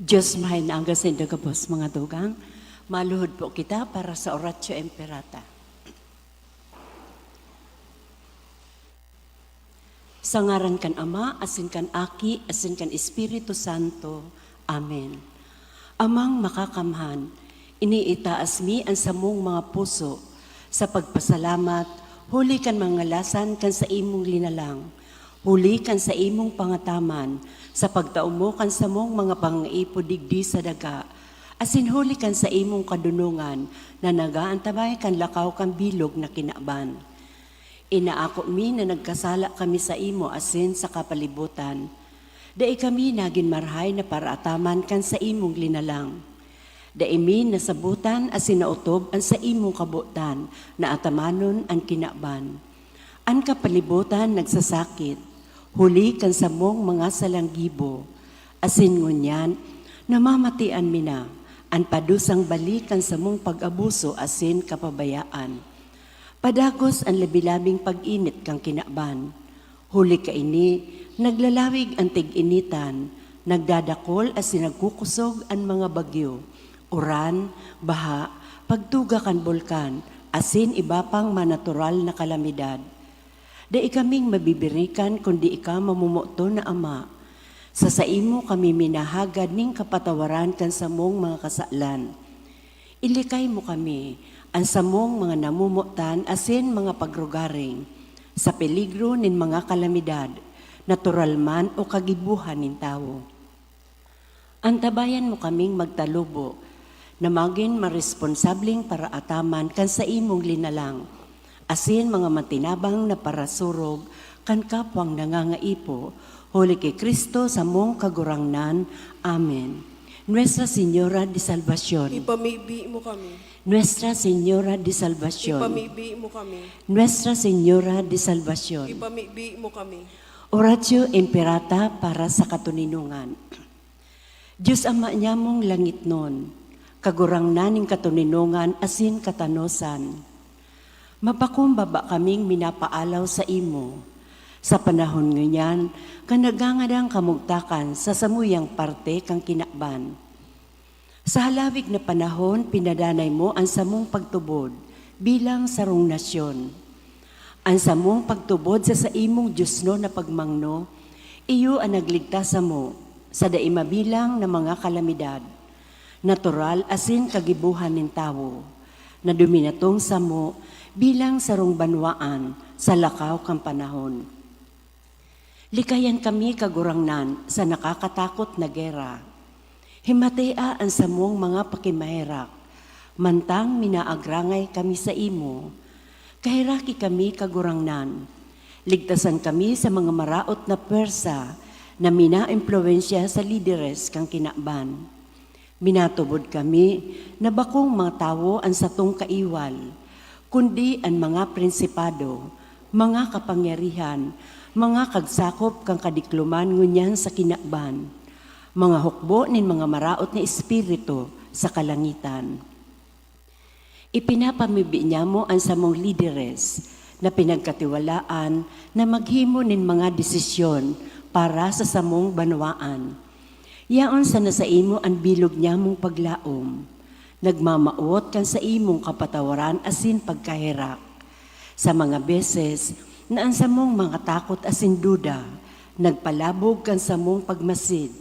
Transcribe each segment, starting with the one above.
Diyos mahay na ang gasinda kapos mga dugang, maluhod po kita para sa Oratio Imperata. Sa ngaran kan Ama, asin kan Aki, asin kan Espiritu Santo. Amen. Amang makakamhan, iniitaas mi ang samong mga puso sa pagpasalamat, huli kan mga lasan kan sa imong linalang, huli kan sa imong pangataman, sa pagtaumo kan sa mong mga pangaipo digdi sa daga, asin huli kan sa imong kadunungan, na nagaantabay kan lakaw kan bilog na kinaban. Inaako mi na nagkasala kami sa imo asin sa kapalibutan. Dai kami nagin marhay na paraataman kan sa imong linalang. Dai mi nasabutan asin nautob ang sa imong kabutan na atamanon ang kinaban. Ang kapalibutan nagsasakit, huli kan sa mong mga salanggibo. Asin ngunyan, namamatian mi na, ang padusang balikan sa mong pag-abuso asin kapabayaan. Padagos ang labilabing pag-init kang kinaban. Huli ka ini, naglalawig ang tig-initan, nagdadakol asin nagkukusog ang mga bagyo, uran, baha, pagtuga kan bulkan, asin iba pang manatural na kalamidad. Dai kaming mabibirikan kundi ika mamumuto na Ama. Sa imo kami minahagad ning kapatawaran kan sa mong mga kasalan. Ilikay mo kami, ang samong mga namumutan asin mga pagrugaring, sa peligro nin mga kalamidad, natural man o kagibuhan nin tao. Antabayan mo kaming magtalubo, na maging maresponsabling para ataman kan sa imong linalang, asin mga matinabang na parasurog kan kapwang nangangaipo, huli kay Kristo sa mong kagurangnan. Amen. Nuestra Señora de Salvación. Ipamibi mo kami. Nuestra Señora de Salvación. Ipamibi mo kami. Nuestra Señora de Salvación. Ipamibi mo kami. Oratio Imperata para sa katuninungan. Diyos Ama niya mong langit nun, kagurangnan ng katuninungan asin katanosan. Mapakumbaba kaming minapaalaw sa imo. Sa panahon ngayon, kanagangadang kamugtakan sa samuyang parte kang kinakban. Sa halawig na panahon, pinadanay mo ang samong pagtubod bilang sarong nasyon. Ang samong pagtubod sa imong Diyos no na pagmangno, iyo ang nagligtas sa mo sa daimabilang na mga kalamidad, natural asin kagibuhan ng tao, na duminatong sa mo bilang sarong banwaan sa lakaw kang panahon. Likayan kami kagurangnan sa nakakatakot na gera. Himatea ang samong mga pakimahirak, mantang minaagrangay kami sa imo. Kahiraki kami kagurangnan. Ligtasan kami sa mga maraot na pwersa na mina-impluensya sa lideres kang kinakban. Minatubod kami na bakong mga tao ang satong kaiwal, kundi ang mga prinsipado, mga kapangyarihan, mga kagsakop kang kadikluman ngunyan sa kinakban, mga hukbo nin mga maraot na espiritu sa kalangitan. Ipinapamibi niya mo ang samong lideres na pinagkatiwalaan na maghimo nin mga desisyon para sa samong banwaan. Yaon sa nasa imo ang bilog niya mong paglaom, nagmamaot kan sa imong kapatawaran asin pagkahirak. Sa mga beses, na ang samong mga takot asin duda, nagpalabog kan samong pagmasid,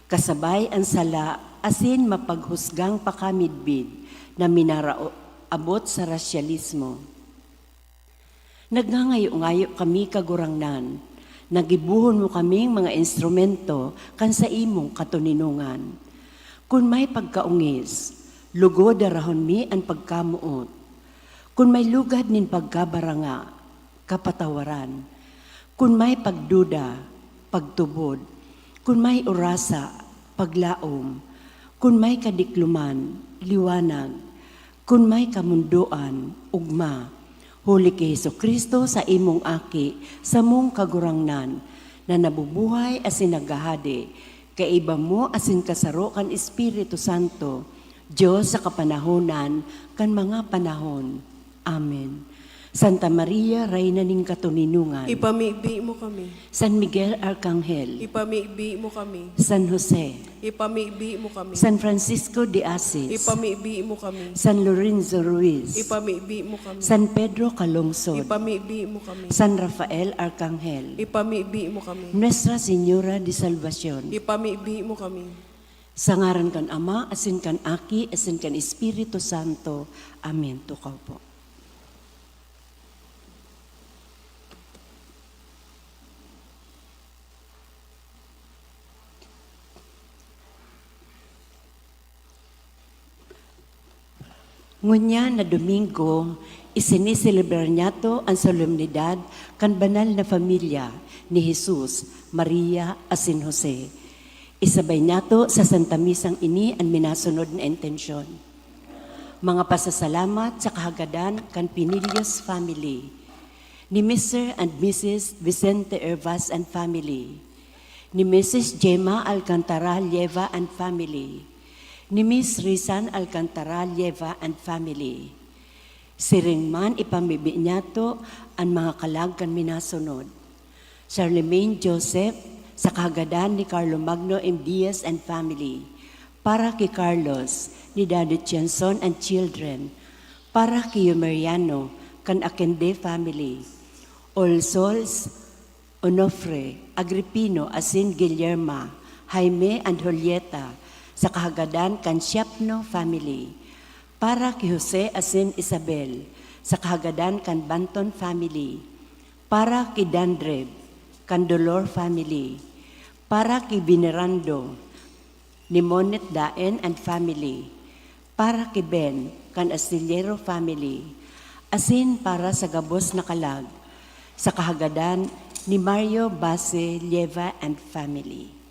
kasabay ang sala asin mapaghusgang pakamidbid na minaraabot sa rasyalismo. Nagngangayo-ngayo kami kagurangnan, nagibuhon mo kaming mga instrumento kan sa imong katuninungan. Kung may pagkaungis, lugod darahon mi ang pagkamuot. Kung may lugad nin pagkabaranga, kapatawaran. Kung may pagduda, pagtubod. Kung may orasa, paglaom. Kung may kadikluman, liwanag. Kung may kamunduan, ugma. Huli kay Jesucristo sa imong aki, sa mong kagurangnan, na nabubuhay asin nagahadi, kaiba mo asin kasaro kan Espiritu Santo, Diyos sa kapanahonan, kan mga panahon. Amen. Santa Maria, Reyna ning katuninungan. Ipamiigbi mo kami. San Miguel Arcangel. Ipamiigbi mo kami. San Jose. Ipamiigbi mo kami. San Francisco de Assis. Ipamiigbi mo kami. San Lorenzo Ruiz. Ipamiigbi mo kami. San Pedro Calungsod. Ipamiigbi mo kami. San Rafael Arcangel. Ipamiigbi mo kami. Nuestra Señora de Salvacion. Ipamiigbi mo kami. Sa ngaran kan Ama, asin kan Aki, asin kan Espiritu Santo. Amen. Tukaw po. Ngunya na Domingo, isiniselebrar niya to ang solemnidad kan banal na familia ni Jesus, Maria, asin Jose. Isabay niya to sa Santa Misang ini ang minasunod na intensyon. Mga pasasalamat sa kahagadan kan Pinillos family, ni Mr. and Mrs. Vicente Hervas and family, ni Mrs. Gemma Alcantara Lleva and family, ni Miss Rizan Alcantara Lleva and family. Siringman ipamibi niya to ang mga kalagkan minasunod. Charlemagne Joseph sa kagadan ni Carlo Magno M. Diaz and family. Para kay Carlos ni Daddy Tienson and children. Para kay Mariano kan Akende family. All Souls, Onofre, Agripino, asin Guillerma, Jaime and Julieta, sa kahagadan kan Siapno family. Para kay Jose asin Isabel, sa kahagadan kan Banton family. Para kay Dandreb, kan Dolor family. Para kay Venerando, ni Monet Daen and family. Para kay Ben, kan Astillero family. Asin para sa gabos na kalag, sa kahagadan ni Mario Base Lleva and family.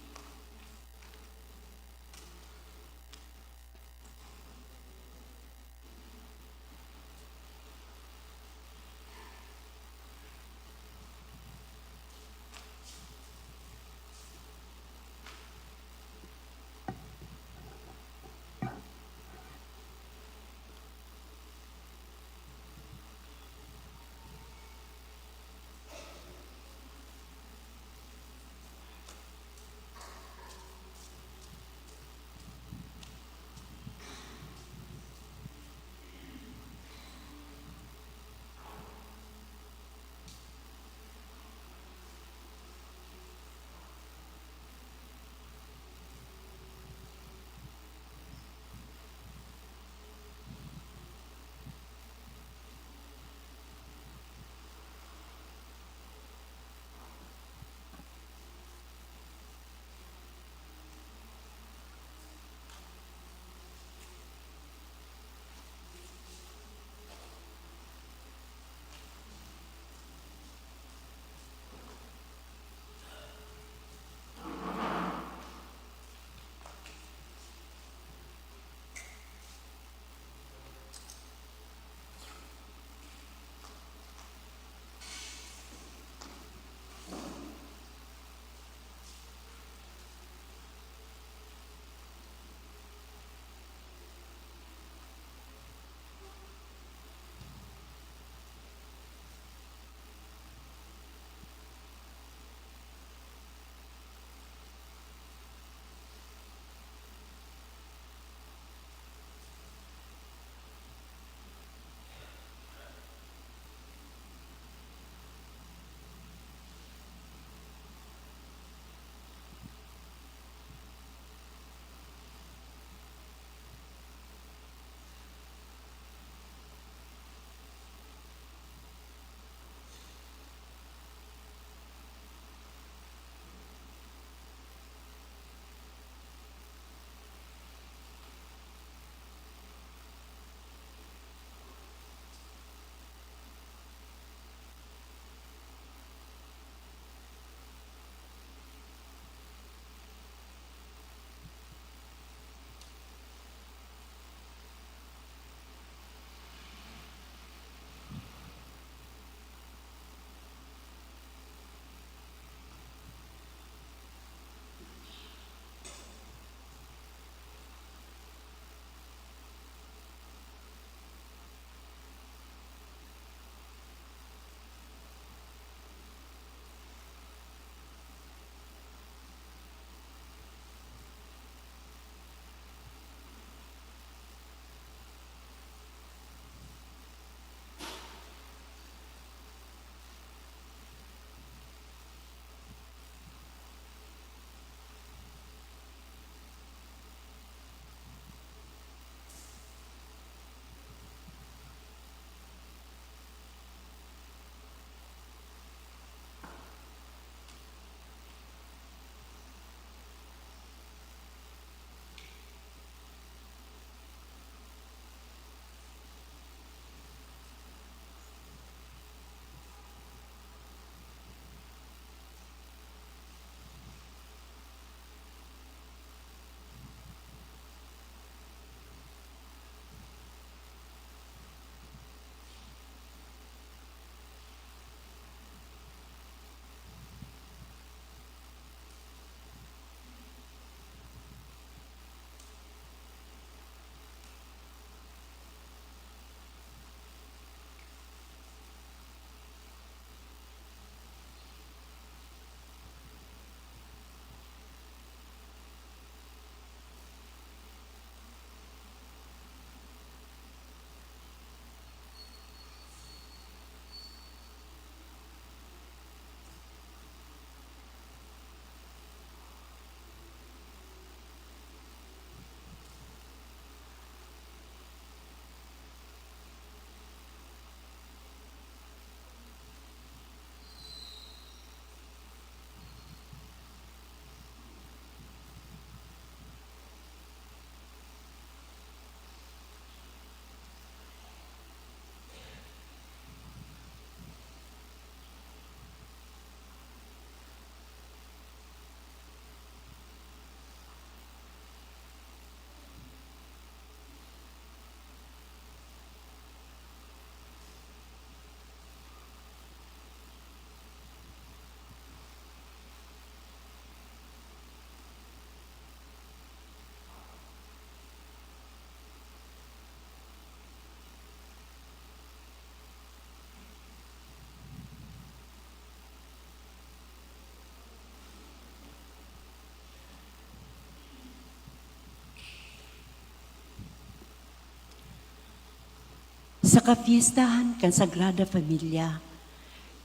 Sa kapiestahan kan Sagrada Familia,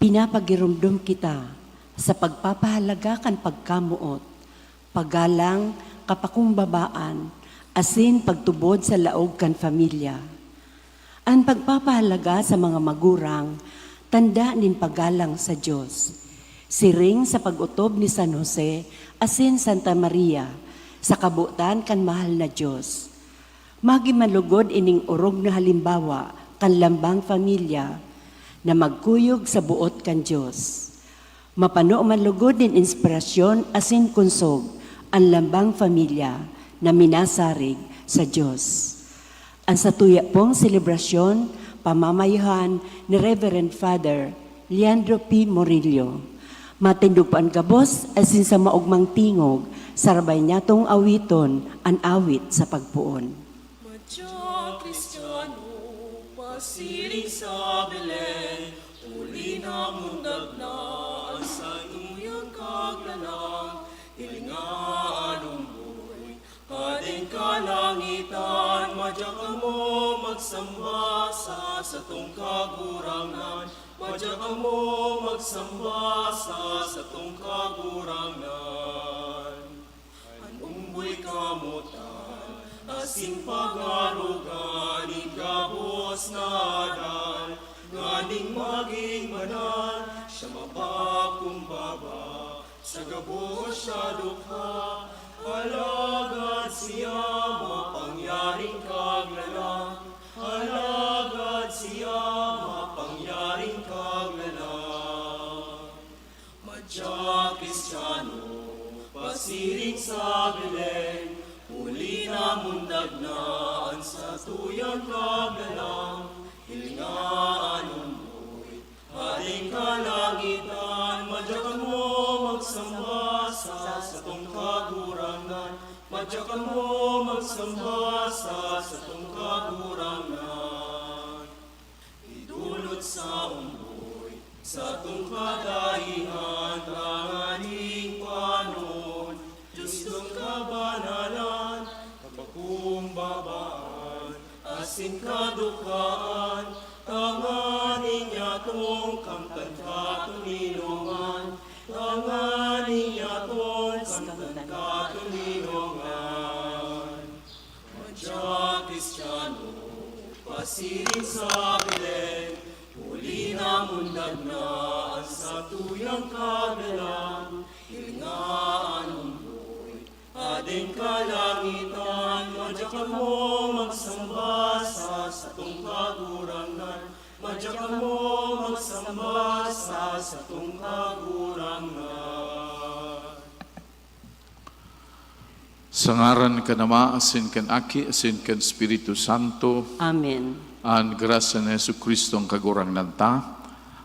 pinapagirumdum kita sa pagpapahalaga kan pagkamuot, paggalang, kapakumbabaan, asin pagtubod sa laog kan familia. Ang pagpapahalaga sa mga magurang, tanda nin paggalang sa Diyos. Siring sa pag-utob ni San Jose, asin Santa Maria, sa kabutan kan mahal na Diyos. Magimalugod ining urog na halimbawa kan lambang familia na magkuyog sa buot kan Diyos. Mapano malugod din inspirasyon asin konsog ang lambang familia na minasarig sa Diyos. Ang satuya pong selebrasyon, pamamayuhan ni Reverend Father Leandro P. Morillo. Matindog pa ang gabos asin sa maugmang tingog, sarabay niya tong awiton ang awit sa pagpuon. Madya Kristiyano, pasiring sa Belen, uli na mundag na ang sa iyong kaglalang, hilingaan umboy, hadeng kalangitan, madya ka mo magsamba sa tong kagurangan, madya ka mo magsamba sa tong kagurangan. An umboy kamutan, asin pagarugan, igabos na dan, ganing maging banal, siya mapakumbaba, sa gabos siya dukha, alagad siya mapangyaring kaglalang, alagad siya mapangyaring kaglalang. Madya Kristiyano, pasiring sa Belen, uli na mundag na ang sa tuyang kaglalang, hilingaan umboy, haling kalangitan, madya ka mo magsamba sa tong kagurangan, madya ka mo magsamba sa tong kagurangan. Idulot sa umboy, sa tong kadahihan, tanganing panon, Diyos tong kabanalan, kapakumbabaan, asin kadukaan, tanganing niya tong kamtan katuninungan, tanganing niya tong kamtan katuninungan. Madya Kristiyano, pasiring sa Belen, uli na mundag na ang sa tuyang kagalang, hilingaan umboy, hadeng kalangitan, madya ka mo magsamba sa tong kagurangan, madya ka mo magsamba sa tong kagurangan. Sa ngaran ka nama, asin kan Aki, asin kan Espiritu Santo, Amen. an grasya ni Yesu Kristo ang kagurang nanta,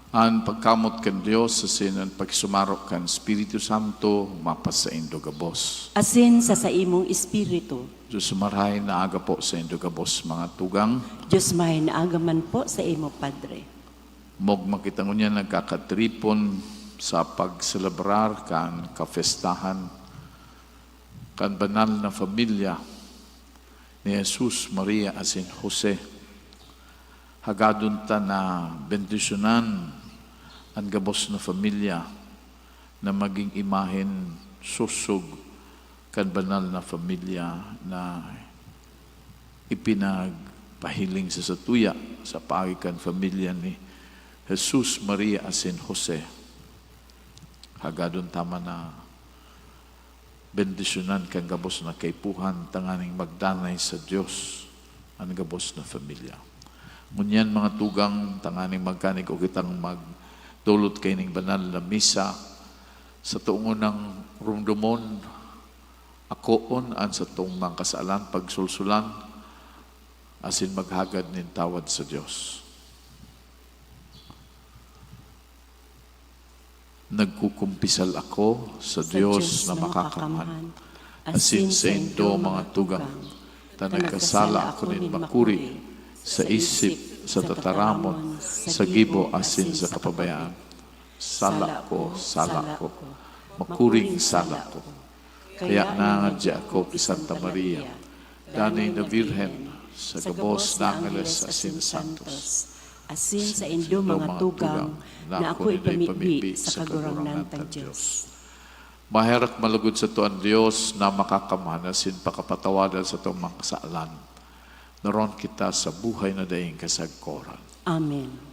an pagkamot kan Dios, asin an pagsumarok kan Espiritu Santo, mapas sa indo gabos. Asin sa imong espiritu, Diyos sumarhay na aga po sa indo gabos, mga tugang, Diyos may naagaman po sa imo Padre. mog makita niya nagkakatripon sa pagselebrar kan kafestahan, kan banal na familia ni Jesus, Maria, asin Jose. Hagadun ta na bendisyonan ang gabos na familia na maging imahen susog kan banal na familia na ipinagpahiling sa satuya sa pagikan familia ni Jesus, Maria, asin Jose. Hagadun tama na bendisyonan kang gabos na kaipuhan, tanganing magdanay sa Diyos ang gabos na familia. Ngunyan mga tugang, tanganing magkanig o kitang magdulot kay ning banal na misa sa tuong ng rumdumon, akoon an sa tuong mga kasalan, pagsulsulan, asin maghagad nin tawad sa Diyos. Nagkukumpisal ako sa Diyos na makakamhan, asin sa indo mga tugang, ta nagkasala ako nin makuri, sa isip, sa tataramon, sa gibo, asin sa kapabayaan. Sala ko, makuring sala ko. Kaya nangadya ako kay Santa Maria, danay na Virhen, sa gabos na angeles asin santos, asin sa indo mga tugang, na ako'y pamibi sa kagurangnan tang Diyos. Maherak malugod sa tuan Diyos na makakamhan asin pakapatawadan sa itong mga kasaalan. Naroon kita sa buhay na daing kasagkoran. Amen.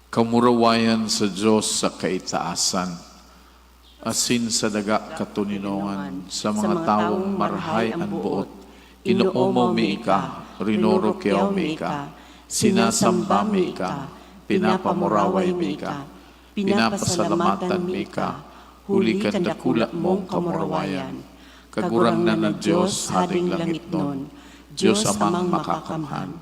Kamurawayan sa Diyos sa kaitaasan, asin sa daga katuninongan, sa mga taong marhay ang buot, inuomo mi ika, rinoro kiyaw mi ika, sinasamba mi ika, pinapamuraway mi ika, pinapasalamatan mi ika, huli kan dakula mong kamurawayan. Kagurangnan ng Diyos, hading langit nun, Diyos amang makakamhan,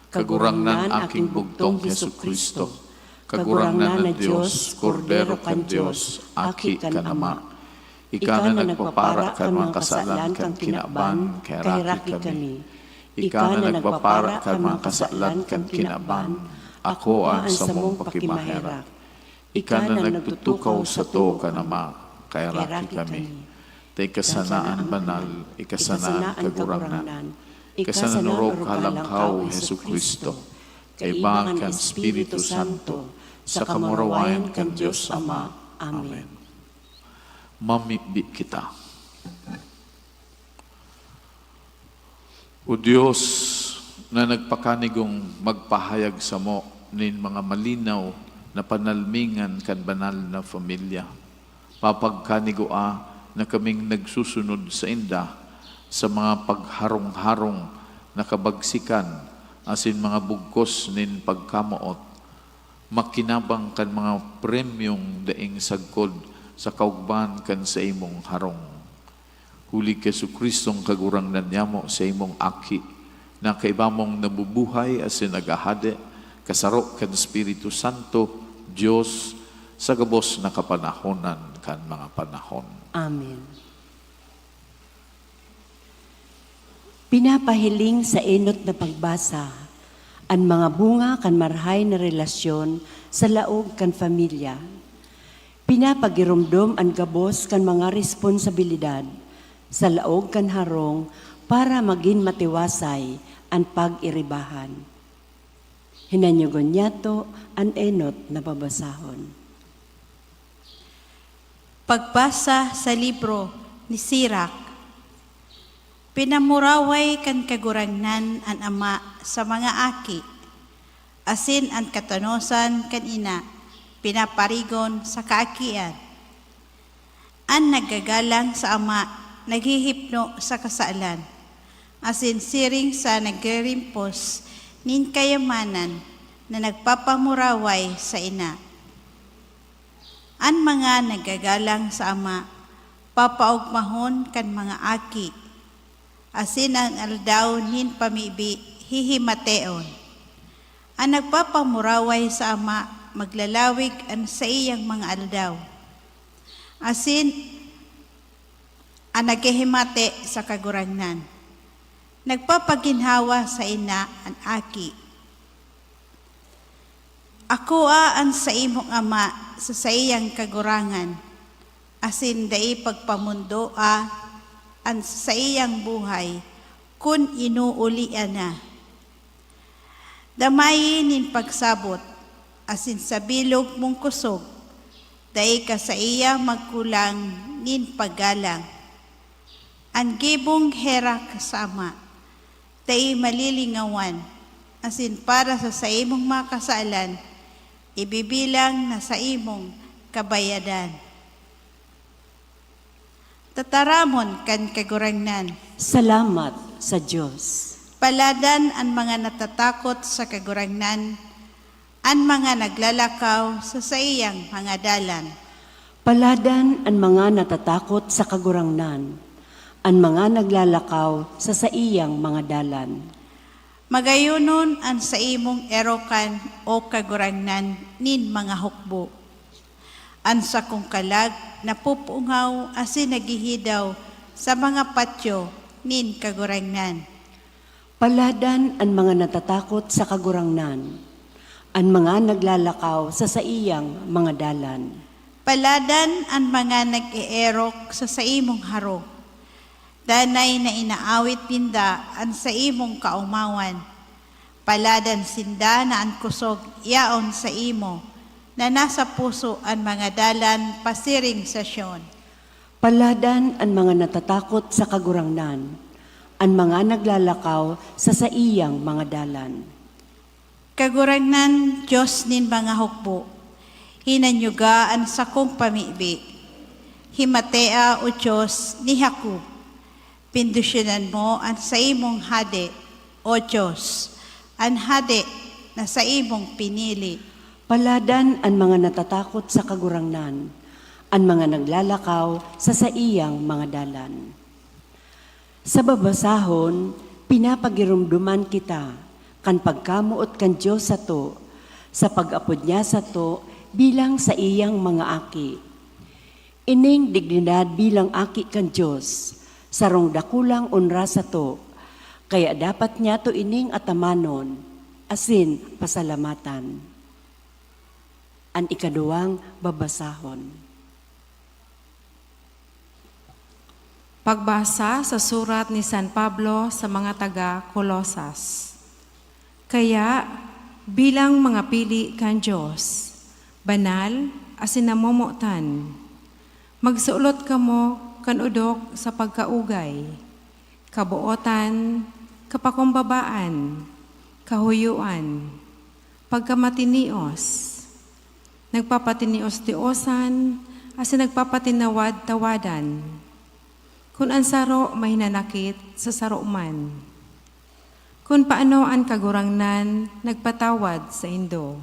kagurangnan aking bugtong Jesucristo, kagurangnan ng Diyos, kordero kan Diyos, aki kan Ama. Ika na nagpapara kan mga kasalan kan kinaban, kay raki kami. Ika na nagpapara kan mga kasalan kan kinaban, ako ang sa mong pakimaherak. Ika na nagtutukaw sa to kan Ama, kay raki kami. Tay kasanaan banal, ikasanaan kagurangnan. Ikasanurog halangkaw, Jesucristo. Kay bang kan Espiritu Santo, sa kamurawayan kan Diyos Ama. Amen. Mamibi kita. O Diyos, na nagpakanigong magpahayag sa mo nin mga malinaw na panalmingan kan banal na familia. Papagkanigoa na kaming nagsusunod sa inda sa mga pagharong-harong na kabagsikan asin mga bugkos nin pagkamaot, makinabang kan mga premyong daing sagkod sa kaugban kan sa imong harong. Huli Jesucristong kagurangnan niyamo sa imong aki, na kaibamong nabubuhay asin nagahade, kasaro kan Espiritu Santo, Diyos, sa gabos na kapanahonan kan mga panahon. Amen. Pinapahiling sa enot na pagbasa ang mga bunga kan marhay na relasyon sa laog kan familia. Pinapagirumdom ang gabos kan mga responsibilidad sa laog kan harong para maging matiwasay ang pag-iribahan. Hinanyugon niyato ang enot na babasahon. Pagbasa sa libro ni Sirach, pinamuraway kan kagurangnan an Ama sa mga aki, asin ang katanosan kan ina, pinaparigon sa kaakian. An naggagalang sa Ama, naghihipno sa kasaalan, asin siring sa nagririmpos nin kayamanan na nagpapamuraway sa ina. An mga naggagalang sa Ama, papaugmahon kan mga aki, asin ang aldaw nin pamibi hihimateon. Ang nagpapamuraway sa Ama, maglalawig ang sa iyang mga aldaw. Asin ang naghihimate sa kagurangnan. Nagpapaginhawa sa ina ang aki. Ako ang sa imong Ama sa iyang kagurangan, asin dai pagpamundo ang sa iyang buhay, kun inuulian na. Damayin nin pagsabot, asin sa bilog mong kusog, dai ka sa iya magkulang nin paggalang. Ang gibong herak sa Ama, dai malilingawan, asin para sa imong mga kasaalan, ibibilang na sa imong kabayadan. Tataramon kan kagurangnan, Salamat sa Diyos. paladan ang mga natatakot sa kagurangnan, ang mga naglalakaw sa iyang mga dalan. Paladan ang mga natatakot sa kagurangnan, ang mga naglalakaw sa iyang mga dalan. Magayunon ang sa imong erokan o kagurangnan nin mga hukbo. Ang sa kong kalag na pupungaw asin nagihidaw sa mga patyo nin kagurangnan. Paladan ang mga natatakot sa kagurangnan, ang mga naglalakaw sa iyang mga dalan. Paladan ang mga nag-eerok sa imong haro. Danay na inaawit ninda ang sa imong kaumawan. Paladan sinda na ang kusog yaon sa imo, na nasa puso ang mga dalan pasiring sa Sion. Paladan ang mga natatakot sa kagurangnan, ang mga naglalakaw sa iyang mga dalan. Kagurangnan, Diyos nin mga hukbo, hinanyugaan sa kong pamibi. Himatea o Diyos ni Hakub, pindusyonan mo ang sa imong hade, o Diyos, ang hade na sa imong pinili. Paladan ang mga natatakot sa kagurangnan, ang mga naglalakaw sa iyang mga dalan. Sa babasahon, pinapagirumduman kita, kan pagkamuot kan Diyos sa to, sa pag-apod niya sa to, bilang sa iyang mga aki. Ining dignidad bilang aki kan Diyos, sarong dakulang unra sa to, kaya dapat niya to ining atamanon, asin pasalamatan. Ang ikaduwang babasahon. Pagbasa sa surat ni San Pablo sa mga taga-Kolosas. Kaya bilang mga pili kan Diyos, banal asin namomotan, magsuulot kamo kan udok sa pagkaugay, kabuotan, kapakumbabaan, kahuyuan, pagkamatinios, nagpapatinios-tiosan, asin nagpapatinawad-tawadan. Kung ang saro may nanakit sa saro man. Kung paano ang kagurangnan nagpatawad sa indo.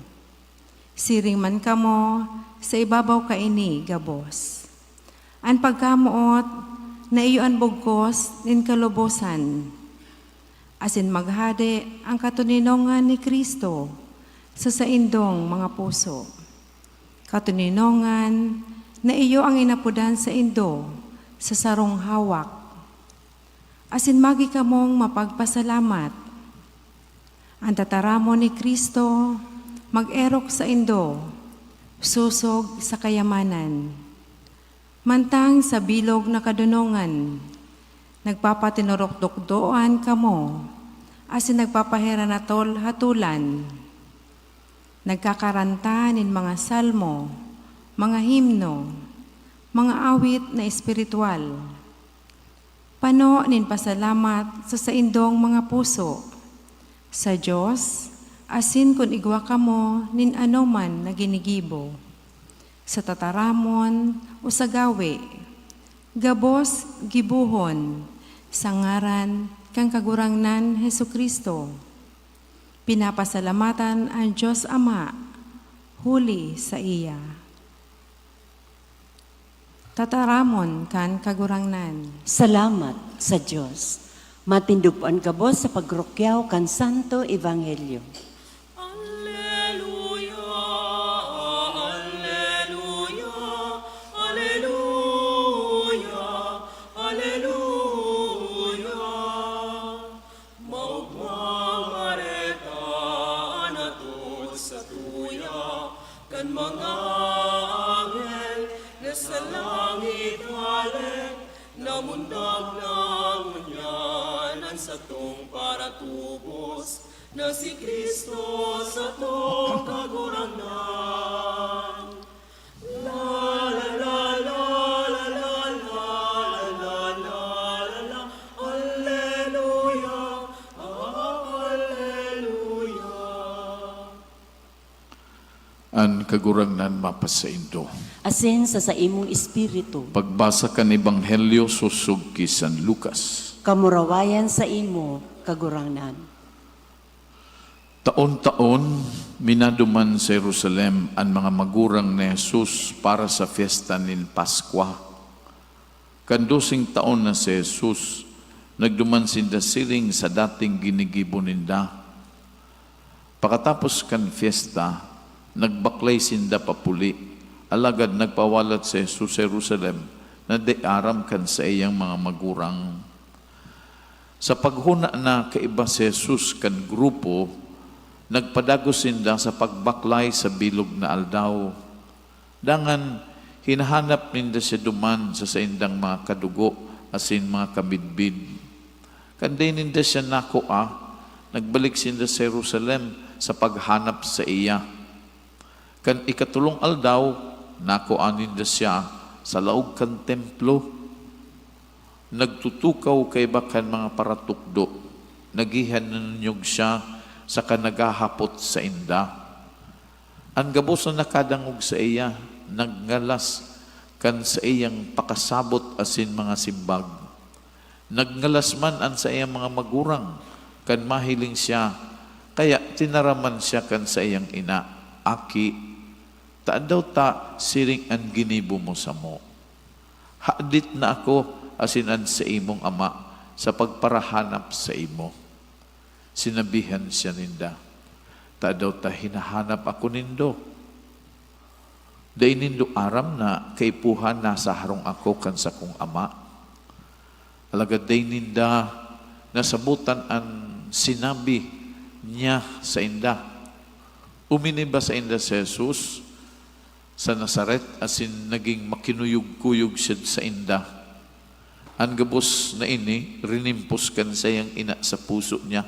Siring man kamo sa ibabaw kaini gabos. Ang pagkamuot na iyo ang bugkos nin kalubosan. Asin maghade ang katuninongan ni Kristo sa indong mga puso. Katuninongan na iyo ang inapudan sa indo sa sarong hawak. Asin magi kamong mapagpasalamat. Ang tataramo ni Kristo mag-erok sa indo, susog sa kayamanan. Mantang sa bilog na kadunongan, nagpapatinurok-dukdoan kamo, asin nagpapahiranatol hatulan. Nagkakaranta nin mga salmo, mga himno, mga awit na espiritual. Pano nin pasalamat sa saindong mga puso, sa Diyos, asin kun igwa kamo nin anoman na ginigibo, sa tataramon o sa gawi, gabos gibuhon, sa ngaran kang kagurangnan Hesukristo. Pinapasalamatan ang Diyos Ama, huli sa iya. Tataramon kan kagurangnan. Salamat sa Diyos. Matindupan ka bo sa pagrokyaw kan Santo Evangelyo. Alleluia, alleluia, alleluia, alleluia. Maugmamareta anato sa tuya, kan mga anghel na sa langit halik, namundag ng unyanan sa tong para tubos, na si Kristo sa tong kagurangnan. La la la la la la la la la la la, alleluia, alleluia. an kagurangnan mapasaindo. asin sa imong espiritu, Pagbasa kan Ebanghelyo susug ki San Lucas. kamurawayan sa imo kagurangnan. Taon-taon, minaduman sa Jerusalem ang mga magurang ni Jesus para sa fiesta ng Paskwa. Kandusing taon na si Jesus, nagduman sinda siring sa dating ginigibo ninda. Pakatapos kan fiesta, nagbaklay sinda papuli, alagad nagpawalat si Jesus sa Jerusalem na aram kan sa iyang mga magurang. Sa paghuna na kaiba si Jesus kan grupo, nagpadagos sinda sa pagbaklay sa bilog na aldaw. Dangan, hinahanap ninda siya duman sa indang mga kadugo asin mga kabidbid. Kanday ninda siya nakuha, nagbalik sinda sa Jerusalem sa paghanap sa iya. Kan ikatulong aldaw, nakuha ninda siya sa laog kan templo. Nagtutukaw kay bakan mga paratukdo, nagihan nanyog siya sa kanagahapot sa inda. Ang gabos na nakadangog sa iya, nagngalas kan sa iyang pakasabot asin mga simbag. Nagngalas man an sa iyang mga magurang, kan mahiling siya, kaya tinaraman siya kan sa iyang ina, Aki, taan daw ta siring an ginibo mo sa mo. Haadit na ako asin an sa imong ama sa pagparahanap sa imo. Sinabihan siya ninda, ta daw ta hinahanap ako nindo. Day nindo aram na kaipuhan nasa harong ako kan sa kong ama. Alagad day ninda nasabutan ang sinabi niya sa inda. Uminiba sa inda si Jesus sa Nazaret asin naging makinuyog-kuyog siya sa inda. Ang gabos na ini, rinimpos kan sa iyang ina sa puso niya.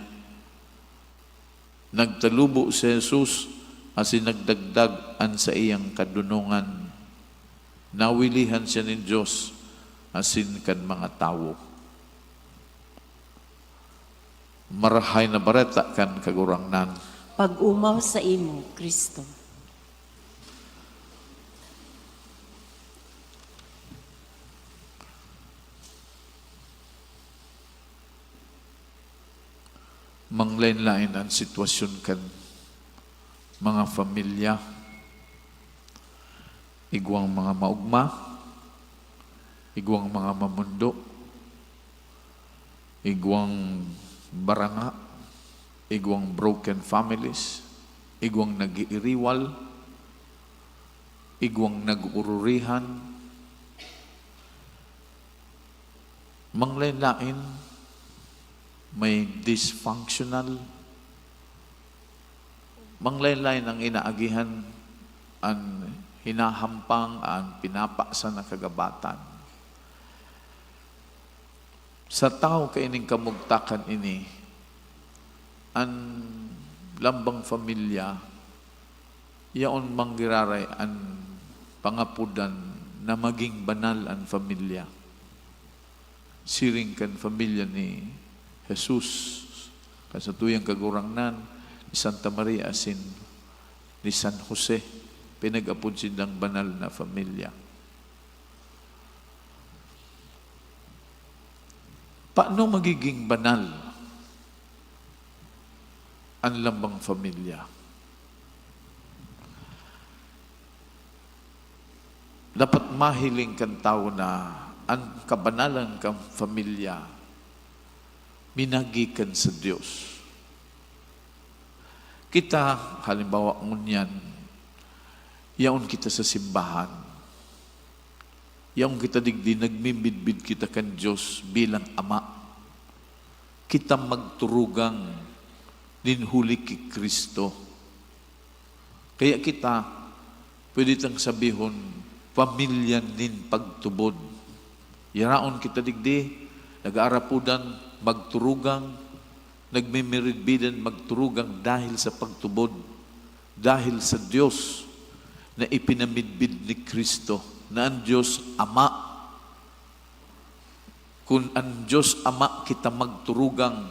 Nagtalubo si Jesus asin nagdagdag an sa iyang kadunungan. Nawilihan siya ng Diyos asin kan mga tao. Marahay na bareta kan kagurangnan. Pag-umaw sa imo, Kristo. Manglain-lain ang sitwasyon kan mga pamilya, igwang mga maugma, igwang mga mamundo, igwang baranga, igwang broken families, igwang nag-iiriwal, igwang nag-ururihan, manglain-lain, may dysfunctional, manglain-lain ang inaagihan, ang hinahampang, ang pinapasa na kagabatan. Sa tao kaining kamugtakan ini, ang lambang familia, yaon manggiraray ang pangapudan na maging banal ang familia. Siring kan familia ni Jesus, kasatuyang kagurangnan, ni Santa Maria asin ni San Jose, pinag-apod silang banal na familia. Paano magiging banal ang lambang familia? Dapat mahiling kang tao na ang kabanalan kang familia minagikan sa Diyos. Kita, halimbawa ngunyan, yaon kita sa simbahan. Yaon kita digdi, nagmimidbid kita kan Diyos bilang Ama. Kita magturugang ninhuli ki Kristo. Kaya kita, pwede tang sabihon, pamilya nin pagtubod. Yaraon kita digdi, nag-aarapudan, magturugang, nagmimiridbidan, magturugang dahil sa pagtubod, dahil sa Diyos na ipinamidbid ni Kristo, na ang Diyos Ama. Kung ang Diyos Ama kita magturugang,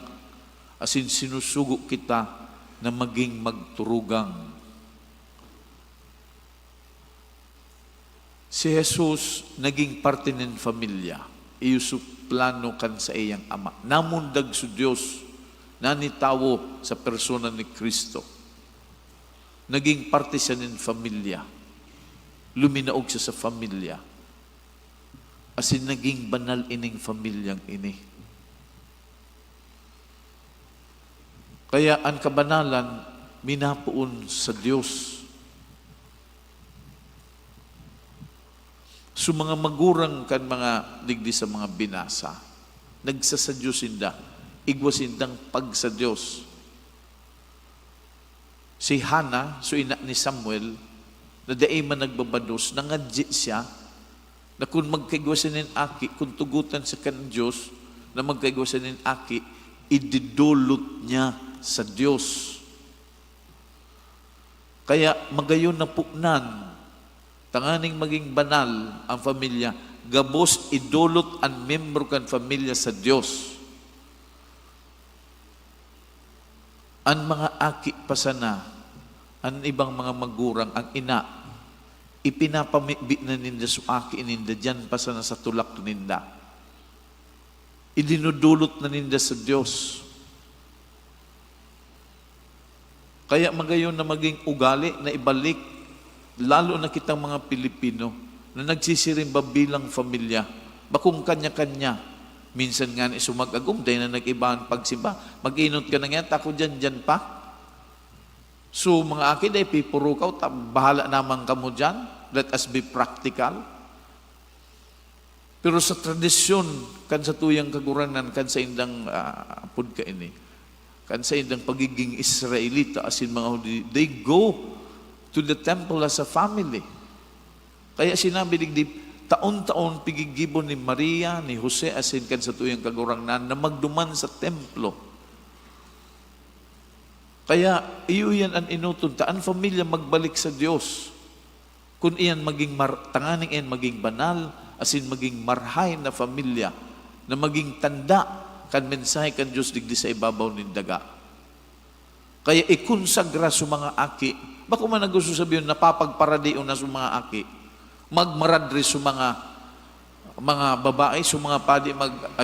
asin sinusugo kita na maging magturugang. Si Jesus naging parte ng familia. Iyo su plano kan sa iyang ama. Namundag su Diyos, nanitawo sa persona ni Kristo. Naging parte siya ng familia. Luminaog siya sa familia. As in, naging banal ining familyang ini. Kaya ang kabanalan, minapuon sa Diyos. So mga magurang kan mga digdi sa mga binasa, nagsasadyosinda, igwasindang pag sa Diyos. Si Hannah, so ina ni Samuel, na daay man nagbabados, nangadji siya, na kung magkaigwasanin aki, kung tugutan sa kan Diyos, na magkaigwasanin aki, ididulot niya sa Diyos. Kaya magayon na puknan, tanganing maging banal ang pamilya, gabos idulot ang membro kan pamilya sa Diyos. Ang mga aki pasana, ang ibang mga magurang, ang ina, ipinapamibi na ninda so aki ninda, dyan pasana sa tulak ninda. Idinudulot na ninda sa Diyos. Kaya magayon na maging ugali na ibalik, lalo na kitang mga Pilipino na nagsisirimba bilang familia, bakong kanya-kanya. Minsan nga ni sumag-agum, dahil na nag-ibahan pagsimba, mag-inot ka na nga, tako dyan pa. So mga akin, dahil pipurukaw, bahala naman ka mo dyan, let us be practical. Pero sa tradisyon, kan sa tuyang kaguranan, kan sa indang pud ka ini, kan sa indang pagiging Israelita, as in mga Hudi, they go to the temple as a family. Kaya sinabi digdi, taon-taon pigigibon ni Maria, ni Jose, as in kan sa tuyang kaguranan, na magduman sa templo. Kaya iyo yan ang inutunta, ang familia magbalik sa Diyos. Kung iyan maging tanganing iyan maging banal, as in maging marhay na familia, na maging tanda kan mensahe kan Diyos digdi sa ibabaw nin daga. Kaya ikonsagra sa mga aki, bako man nagusto sabihin, napapagparadiyo na sa mga aki, magmaradri sa mga babae, sa mga padi,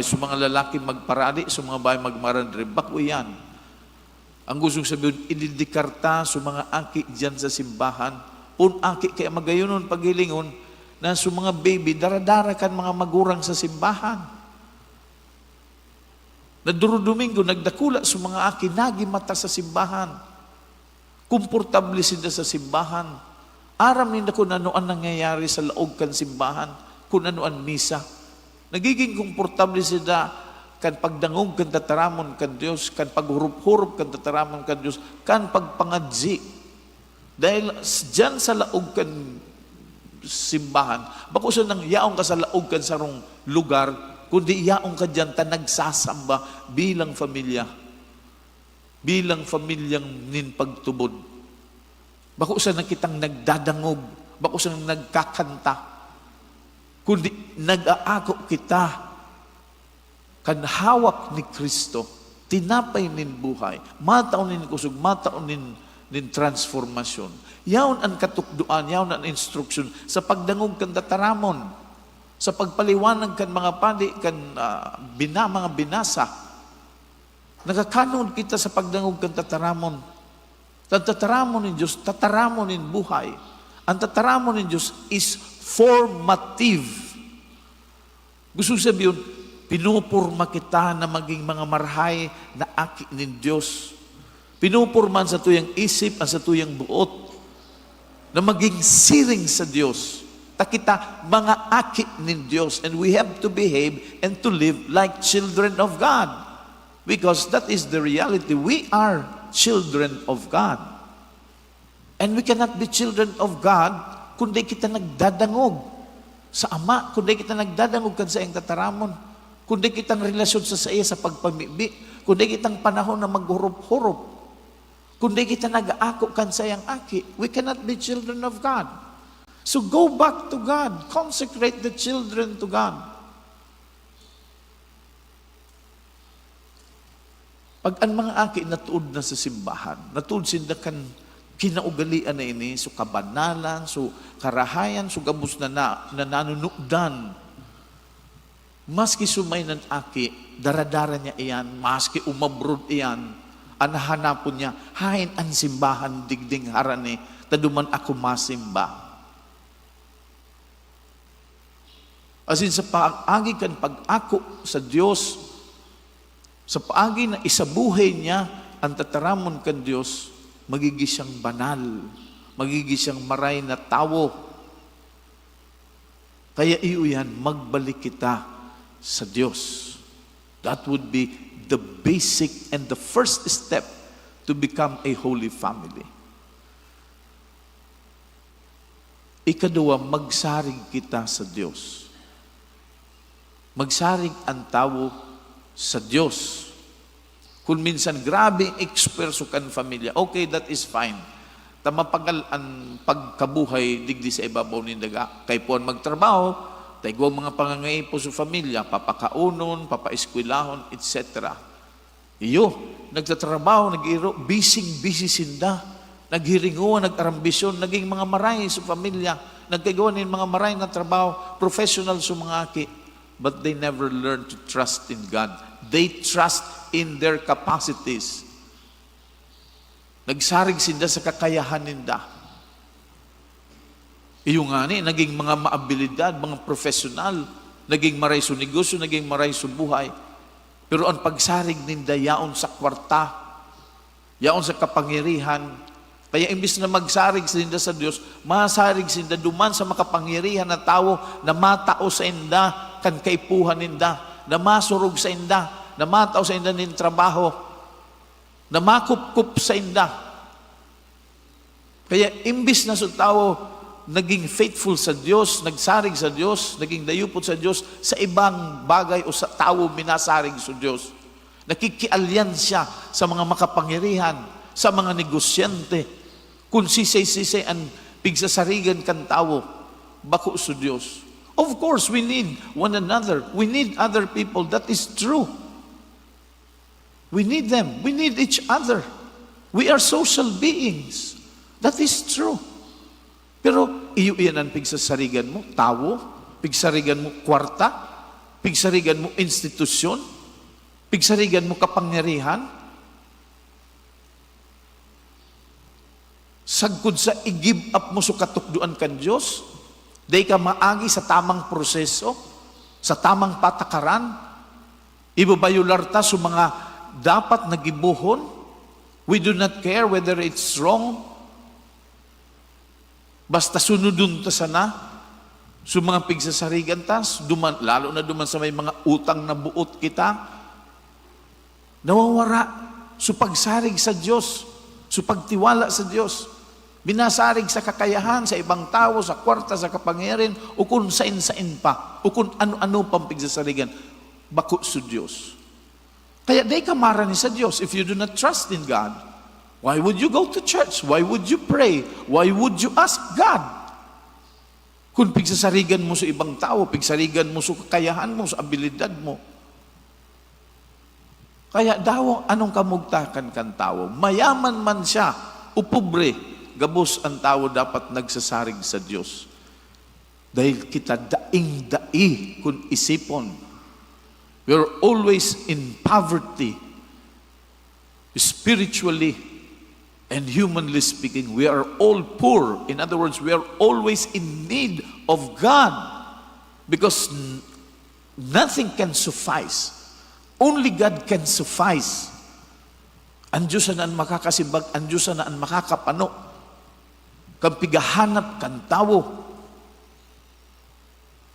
sa mga lalaki magparadi, sa mga babae magmaradri, bako yan. Ang gusto sabihin, ilidikarta sa mga aki dyan sa simbahan, un aki, kaya magayunon paghilingon, na sa mga baby, daradara kan mga magurang sa simbahan. Na Domingo, nagdakula sa mga aki, nagimata sa simbahan. Komportable sila sa simbahan. Aram nila kung ano ang nangyayari sa laog kan simbahan, kung ano ang misa. Nagiging komportable sila kan pagdangog kan tataramon kan Diyos, kan paghurup-hurup kan tataramon kan Diyos, kan pagpangadji. Dahil dyan sa laog kan simbahan, bako sa nang yaong ka sa laog kan sarong lugar, kundi yaong ka dyan ta nagsasamba bilang familia. Bilang familyang nin pagtubod. Bako sa nang kitang nagdadangog, bako sa nang nagkakanta, kundi nag-aako kita kan hawak ni Kristo, tinapay nin buhay, mataon nin kusog, mataon nin transformasyon. Yaon ang katukduan, yaon ang instruction sa pagdangog kan tataramon, sa pagpaliwanag kan mga padi, kan mga binasa. Nagkakanod kita sa pagdangog kan tataramon. Tataramon ni Diyos, tataramon ni buhay. Ang tataramon ni Diyos is formative. Gusto sabihin, pinupurma kita na maging mga marhay na aki ni Diyos. Pinupurman sa tuyang isip, sa tuyang buot, na maging siring sa Diyos. Kita mga aki ni Diyos, and we have to behave and to live like children of God. Because that is the reality. We are children of God. And we cannot be children of God kundi kita nagdadangog sa Ama, kundi kita nagdadangog kan sa iyang tataramon, kundi kitang relasyon sa iya sa pagpamibi, kundi kitang panahon na maghurup-hurup, kundi kita nag-aako kan sa iyang aki. We cannot be children of God. So go back to God. Consecrate the children to God. Pag ang mga aki natuod na sa simbahan, natuod sinda kan kinaugalian na ini, so kabanalan, so karahayan, so gabos na nanunukdan. Maski sumay ng aki, daradara niya iyan, maski umabrod iyan, anahanapon niya, hain ang simbahan digding harani, taduman ako masimba. As in, sa paagi kan pag-ako sa Diyos, sa paagi na isabuhay niya, ang tataramon kan Diyos, magiging siyang banal, magiging siyang maray na tao. Kaya iyo yan, magbalik kita sa Diyos. That would be the basic and the first step to become a holy family. Ikadua, magsarig kita sa Diyos. Magsarig ang tao sa Diyos. Kung minsan grabe eksperso kan familia, okay, that is fine. Tamapagal ang pagkabuhay digdi sa ibabaw ni daga. Kay puan magtrabaho, tayo mga pangangaipo sa familia, papakaunon, papaeskwilahon, etc. Iyo, nagtatrabaho, nag-iro, busy sinda, naghiringuan, nag-arambisyon, naging mga maray sa familia, nagkagawa ng mga maray na trabaho, professional sa mga aki, but they never learn to trust in God. They trust in their capacities. Nagsarig sinda sa kakayahan ninda. Iyo nga ni, naging mga maabilidad, mga profesional, naging maray sa negosyo, naging maray sa buhay. Pero ang pagsarig ninda, yaon sa kwarta, yaon sa kapangyarihan. Kaya imbis na magsarig sinda sa Diyos, masarig sinda duman sa makapangyarihan na tao na matao sa inda, kan kaipuhan ninda, na masurog sa inda, na matao sa inda nin trabaho, na makup-kup sa inda. Kaya imbis na sa tao naging faithful sa Diyos, nagsarig sa Diyos, naging dayupot sa Diyos, sa ibang bagay o sa tao minasarig sa Diyos. Nakikialyansya sa mga makapangyarihan, sa mga negosyante, kung sisay-sisay ang pigsasarigan kan tao, bako sa Diyos. Of course, we need one another. We need other people. That is true. We need them. We need each other. We are social beings. That is true. Pero iyo iyan ang pigsasarigan mo, tao, pigsarigan mo kwarta, pigsarigan mo institusyon, pigsarigan mo kapangyarihan, sagkod sa i-give up mo sa katukduan kan Diyos, day ka maagi sa tamang proseso, sa tamang patakaran, ibabayular ta sa mga dapat nagibuhon. We do not care whether it's wrong, basta sunudun ta sana sa mga pigsasarigan tas, lalo na duman sa may mga utang na buot kita, nawawara sa pagsarig sa Diyos, sa pagtiwala sa Diyos, binasarig sa kakayahan, sa ibang tao, sa kwarta, sa kapangyarihan, o kung sain-sain pa, o kung ano-ano pang pigsasarigan, bako sa Diyos. Kaya day kamara ni sa Diyos, if you do not trust in God, why would you go to church? Why would you pray? Why would you ask God? Kung pigsasarigan mo sa ibang tao, pigsasarigan mo sa kakayahan mo, sa abilidad mo. Kaya daw, anong kamugtakan kan tao? Mayaman man siya, o pobre, gabos ang tao dapat nagsasarig sa Diyos. Dahil kita daing-dai kung isipon. We're always in poverty, spiritually and humanly speaking. We are all poor. In other words, we are always in need of God because nothing can suffice. Only God can suffice. Ang Diyos na ang makakasibag, ang Diyos na ang makakapano. Kang pigahanap kan tao.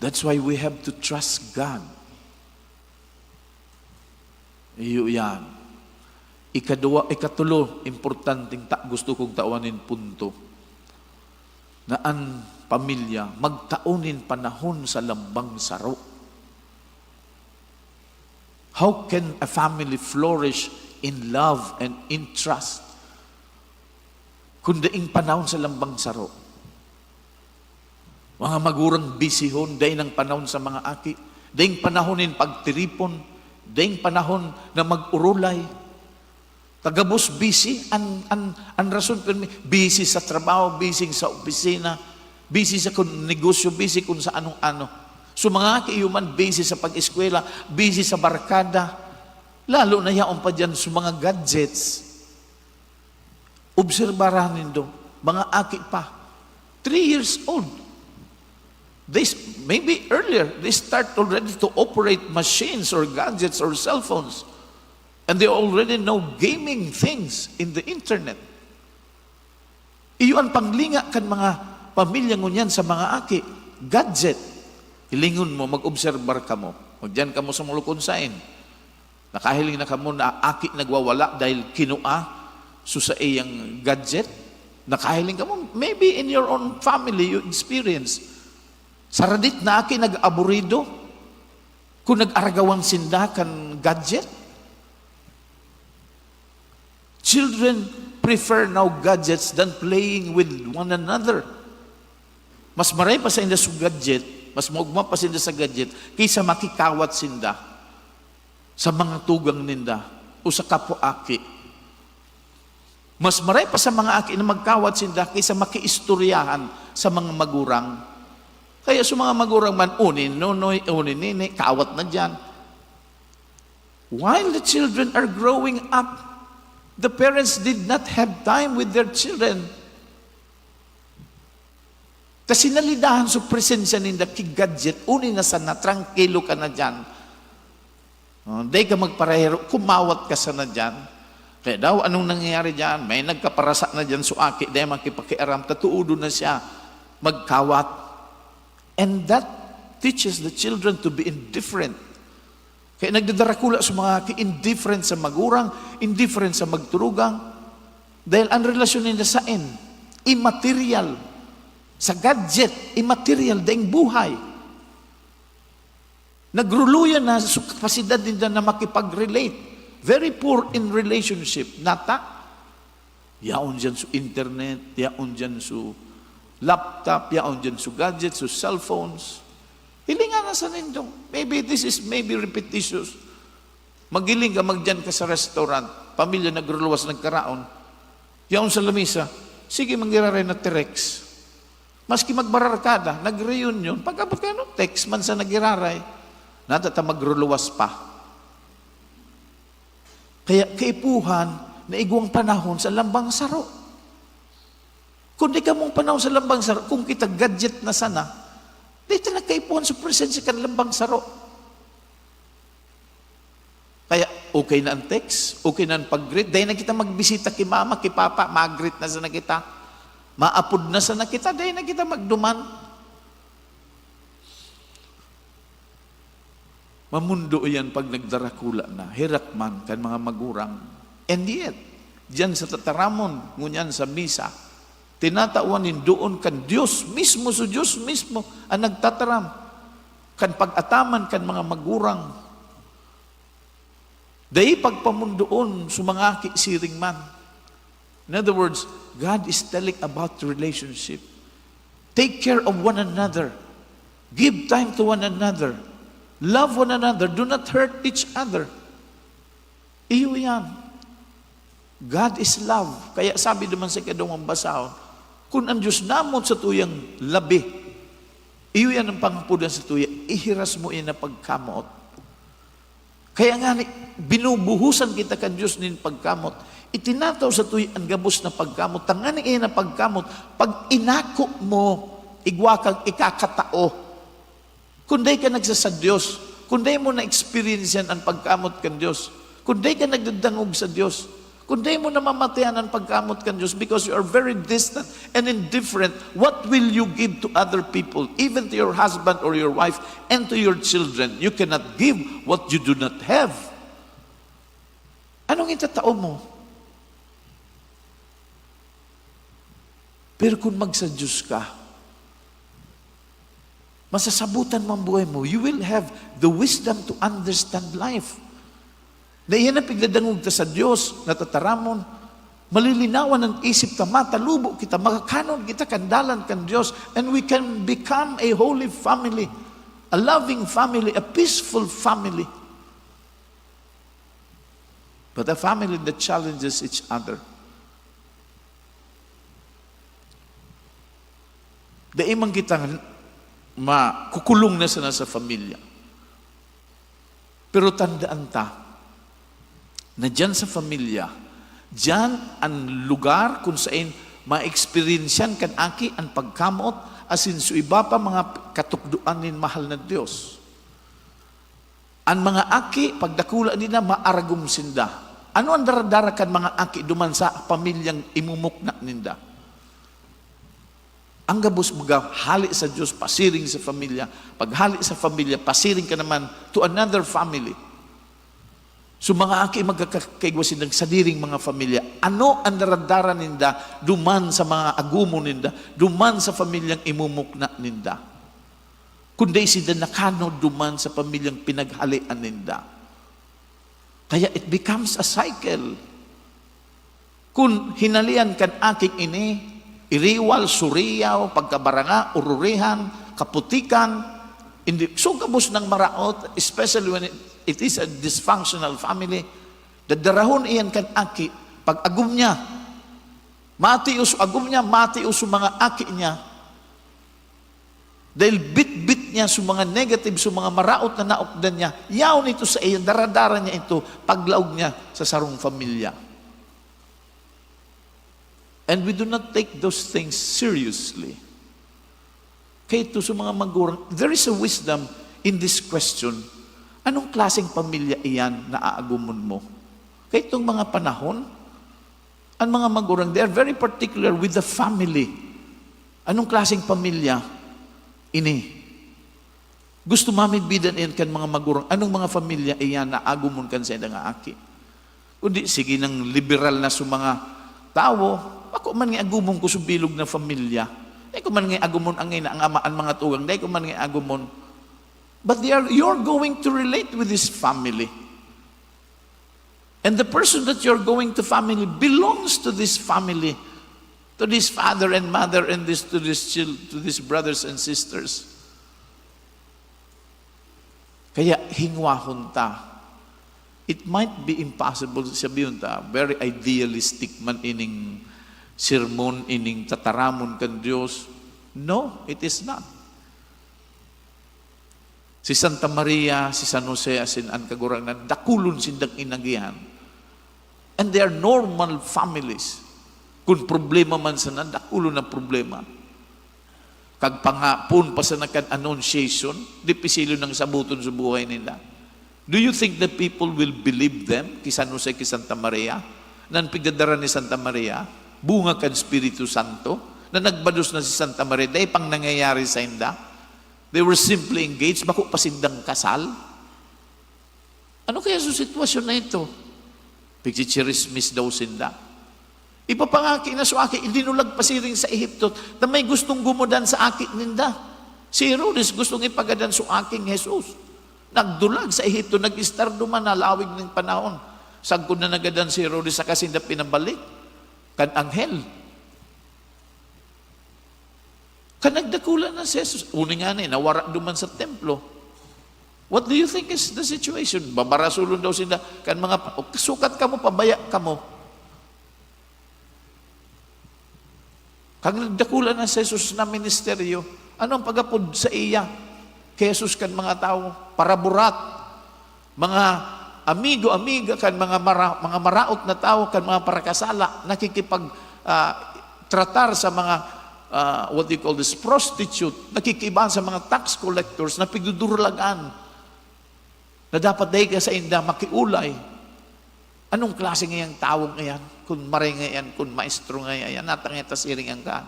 That's why we have to trust God. Iyo yan. Ikatulo, importanteng gusto kong tawanin punto, na ang pamilya magtaunin panahon sa lambang saro. How can a family flourish in love and in trust kung daing panahon sa lambang saro? Mga magurang bisihon, daing ng panahon sa mga aki, daing panahonin pagtiripon, daing panahon na mag-urulay, Tagabos busy, ang rason pero busy sa trabaho, busy sa opisina, busy sa negosyo, busy kung sa anong-ano. So mga kiyuman, busy sa pag-eskwela, busy sa barkada, lalo na yaon pa dyan sa mga gadgets. Obserbaran nindo, mga aki pa, 3 years old. Maybe earlier, they start already to operate machines or gadgets or cell phones. And they already know gaming things in the internet. Iyon panglinga kan mga pamilya ngunyan sa mga aki, gadget. Ilingon mo, mag-obserbar ka mo. Magdiyan ka mo sa mulukonsain. Nakahiling na ka mo na aki nagwawala dahil kinua so sa iyang gadget. Nakahiling ka mo, maybe in your own family you experience. Saradit na aki nag-aburido kung nag-aragawan sinda kan gadget. Children prefer now gadgets than playing with one another. Mas maray pa sa inda sa gadget, mas maugma pa sinda sa gadget, kaysa makikawat sinda sa mga tugang ninda o sa kapwa-aki. Mas maray pa sa mga aki na magkawat sinda kaysa makiistoryahan sa mga magurang. Kaya sa mga magurang man, unin, nonoy, unin, nini, kawat na dyan. While the children are growing up, the parents did not have time with their children. Kasi nalidahan sa presensya ninda ki-gadget, uni na sana, tranquilo ka na dyan. Day ka magparahero, kumawat ka sana dyan. Kaya daw, anong nangyayari dyan? May nagkaparasa na dyan so aki, day makipakiaram, tatuudo na siya, magkawat. And that teaches the children to be indifferent. Kaya nagdadarakula sa mga indifferent sa magurang, indifferent sa magturugang, dahil ang relasyon nila sa immaterial, sa gadget, immaterial, daing buhay. Nagruluyan na sa kapasidad nila na makipag-relate. Very poor in relationship. Nata, yaon dyan sa internet, yaon dyan sa laptop, yaon dyan sa gadgets, sa cellphones. Hilingan na sa nindong. Maybe this is repetitious. Magiling ka, magdyan ka sa restaurant, pamilya nagruluwas nagkaraon, yaon sa lamisa, sige manggiraray na T-Rex. Maski magbararkada, nag-reunion, pag-abot ka no, text man sa nagiraray, natata magruluwas pa. Kaya kaipuhan na igwang panahon sa lambang saro. Kung di ka mong panahon sa lambang saro, kung kita gadget na sana, dito nagkaipuhan sa presensya kan lambang saro. Kaya okay na ang text, okay na ang pag-greet. Dahil na kita magbisita kay mama, kay papa, mag-greet na sana kita. Maapod na sana kita, dahil na kita magduman. Mamundo yan pag nagdarakula na, hirakman kan mga magurang. And yet, dyan sa tataramon, ngunyan sa misa, tinatawanin doon kan Diyos mismo, so Diyos mismo ang nagtataram. Kan pag-ataman kan mga magurang. Dahil pagpamundoon sa mga siring man. In other words, God is telling about relationship. Take care of one another. Give time to one another. Love one another. Do not hurt each other. Iyo yan. God is love. Kaya sabi naman sa kadungong basahon, kung ang Diyos namon sa tuyang labi, iyo yan ang pangpudan sa tuya, ihiras mo yan na pagkamot. Kaya nga, binubuhusan kita kan Diyos nin pagkamot. Itinataw sa tuya ang gabos na pagkamot. Tanganing iyan na pagkamot, pag inako mo, igwa kang ikakatao. Kunday ka nagsasad Diyos, kunday mo na-experience yan ang pagkamot kan Diyos, kunday ka nagdadangog sa Diyos, kundi mo namamatayan ang pagkamot kan Diyos because you are very distant and indifferent, what will you give to other people, even to your husband or your wife and to your children? You cannot give what you do not have. Anong itatao mo? Pero kung magsa-Diyos ka, masasabutan mo ang buhay mo, you will have the wisdom to understand life. Na iyan ang pigladangog ta sa Diyos, natataramon, malilinawan ang isip ta, matalubo kita, makakanon kita, kandalan kan Diyos, and we can become a holy family, a loving family, a peaceful family. but a family that challenges each other. Daimang kitang makukulong na sana sa pamilya. Pero tandaan ta, na dyan sa pamilya, dyan ang lugar kung saan ma-experiensyan kan aki ang pagkamot asin sa iba pa mga katukduan nin mahal na Diyos. Ang mga aki, pagdakula nila, maaragum sinda. Ano ang daradara kan mga aki duman sa pamilyang imumukna ninda? Ang gabos mga hali sa Diyos, pasiring sa pamilya. Pag hali sa pamilya, pasiring ka naman to another family. So mga aki magkakaigwasin ng sadiring mga pamilya. Ano ang daradara ninda duman sa mga agumo ninda, duman sa pamilyang imumukna ninda? Kundi sila nakano duman sa pamilyang pinaghalian ninda. Kaya it becomes a cycle. Kung hinalian kan aking ini, iriwal, suriyaw, pagkabaranga, ururihan, kaputikan, hindi, so kabos ng maraot, especially when it is a dysfunctional family, dadarahon iyan kan aki, pag agum niya, matius agum niya, matius sa mga aki niya, dahil bit-bit niya sa mga negative, sa mga maraot na naukdan niya, yaw nito sa iyan, daradara niya ito, paglaog niya sa sarong familia. And we do not take those things seriously. Kaya ito sa mga magulang, there is a wisdom in this question. Anong klaseng pamilya iyan na aagumon mo? Kaya itong mga panahon, ang mga magulang, they are very particular with the family. Anong klaseng pamilya? Ini. Gusto mamin bidan iyan kan mga magulang, anong mga pamilya iyan na agumon kan sa nga aki? Kundi, sige ng liberal na sa mga tao, ako man nga agumon ko sa bilog na familia. Dahil ko man nga agumon ang amaan mga tugang. Dahil ko man nga agumon. But you're going to relate with this family. And the person that you're going to family belongs to this family. To this father and mother and to these brothers and sisters. Kaya hingwahon ta. It might be impossible, sabihin ta, very idealistic man ining sermon, ining tataramon kan Diyos. No, it is not. Si Santa Maria, si San Jose, asin ang kagurangan, dakulon sindang inagihan. And they are normal families. Kung problema man sa nan, dakulon na problema. Kag pangapon pa sa nakan-annunciation, di pisilo ng sabuton sa buhay nila. Do you think the people will believe them, ki San Jose, ki Santa Maria? Nan pigdadara ni Santa Maria, bunga kan Espiritu Santo, na nagbados na si Santa Maria, dahil pang nangyayari sa inda. They were simply engaged, bako pasindang kasal. Ano kaya sa sitwasyon na ito? Pagchichirismis daw sinda. Ipapangaki na sa aki, idinulag pasiring sa Ehipto, na may gustong gumudan sa aki ninda. Si Herodes gustong ipagadan sa aking Jesus. Nagdulag sa Ehipto, nag-istar duman na lawig ng panahon. Sagkod na nagadan si Herodes sa kasinda pinabalik. Kan anghel. Kan nagdakula na si Jesus. Uni nga na, nawara duman sa templo. What do you think is the situation? Babarasulon daw sila. Kan mga, sukat ka mo, pabaya ka mo. Kag nagdakula na si Jesus na ministeryo, anong pagapod sa iya? Kay Jesus kan mga tao, para burat, mga amigo-amiga kan mga maraot na tao kan mga parakasala nakikipag tratar sa mga what do you call this, prostitute, nakikibahan sa mga tax collectors na pigdudurlagan na dapat dahi ka sa inda makiulay. Anong klase ngayang tawong ngayon? Kung maray ngayon, kung maestro ngayon, natangita siring ang ka.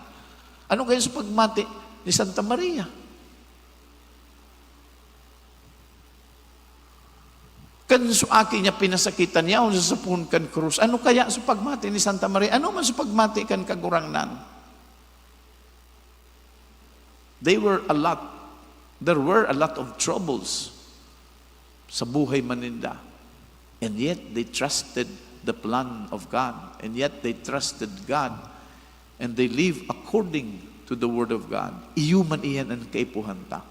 Ano kayo sa pagmati ni Santa Maria? Kan sa akin niya pinasakitan niya o sa sapun kan krus. Ano kaya sa pagmati ni Santa Maria? Ano man sa pagmati kan kagurangnan? There were a lot of troubles sa buhay maninda. And yet they trusted the plan of God. And yet they trusted God. And they live according to the Word of God. Iyuman iyan ang kaipuhanta.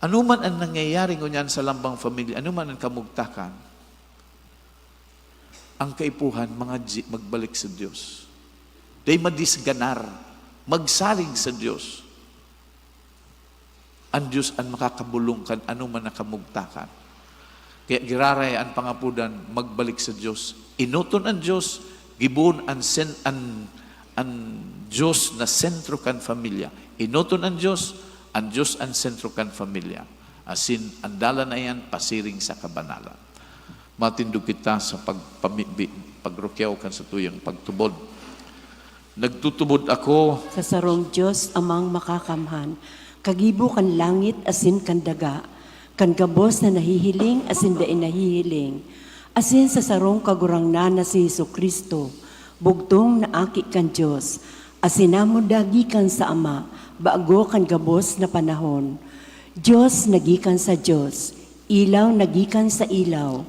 Ano man ang nangyayari ngunyan sa lambang familya, ano man ang kamugtakan, ang kaipuhan, magbalik sa Diyos. Day madisganar, magsalig sa Diyos. Ang Diyos ang makakabulong kan ano man nakamugtakan. Kaya giraray ang pangapudan, magbalik sa Diyos. Inuton ang Diyos, gibon ang Diyos na sentro kan familia. Inuton ang Diyos ang sentro kan familia. Asin, ang dala na yan, pasiring sa kabanalan. Matindog kita sa pagrukyaw kan sa tuyang pagtubod. Nagtutubod ako Sa sarong Diyos amang makakamhan, kagibo kan langit asin kan daga, kan gabos na nahihiling asin dain nahihiling, asin sa sarong kagurangnan na si Jesucristo, bugtong na aki kan Diyos, asin namo dagikan sa Ama, bago kan gabos na panahon. Diyos nagikan sa Diyos, ilaw nagikan sa ilaw,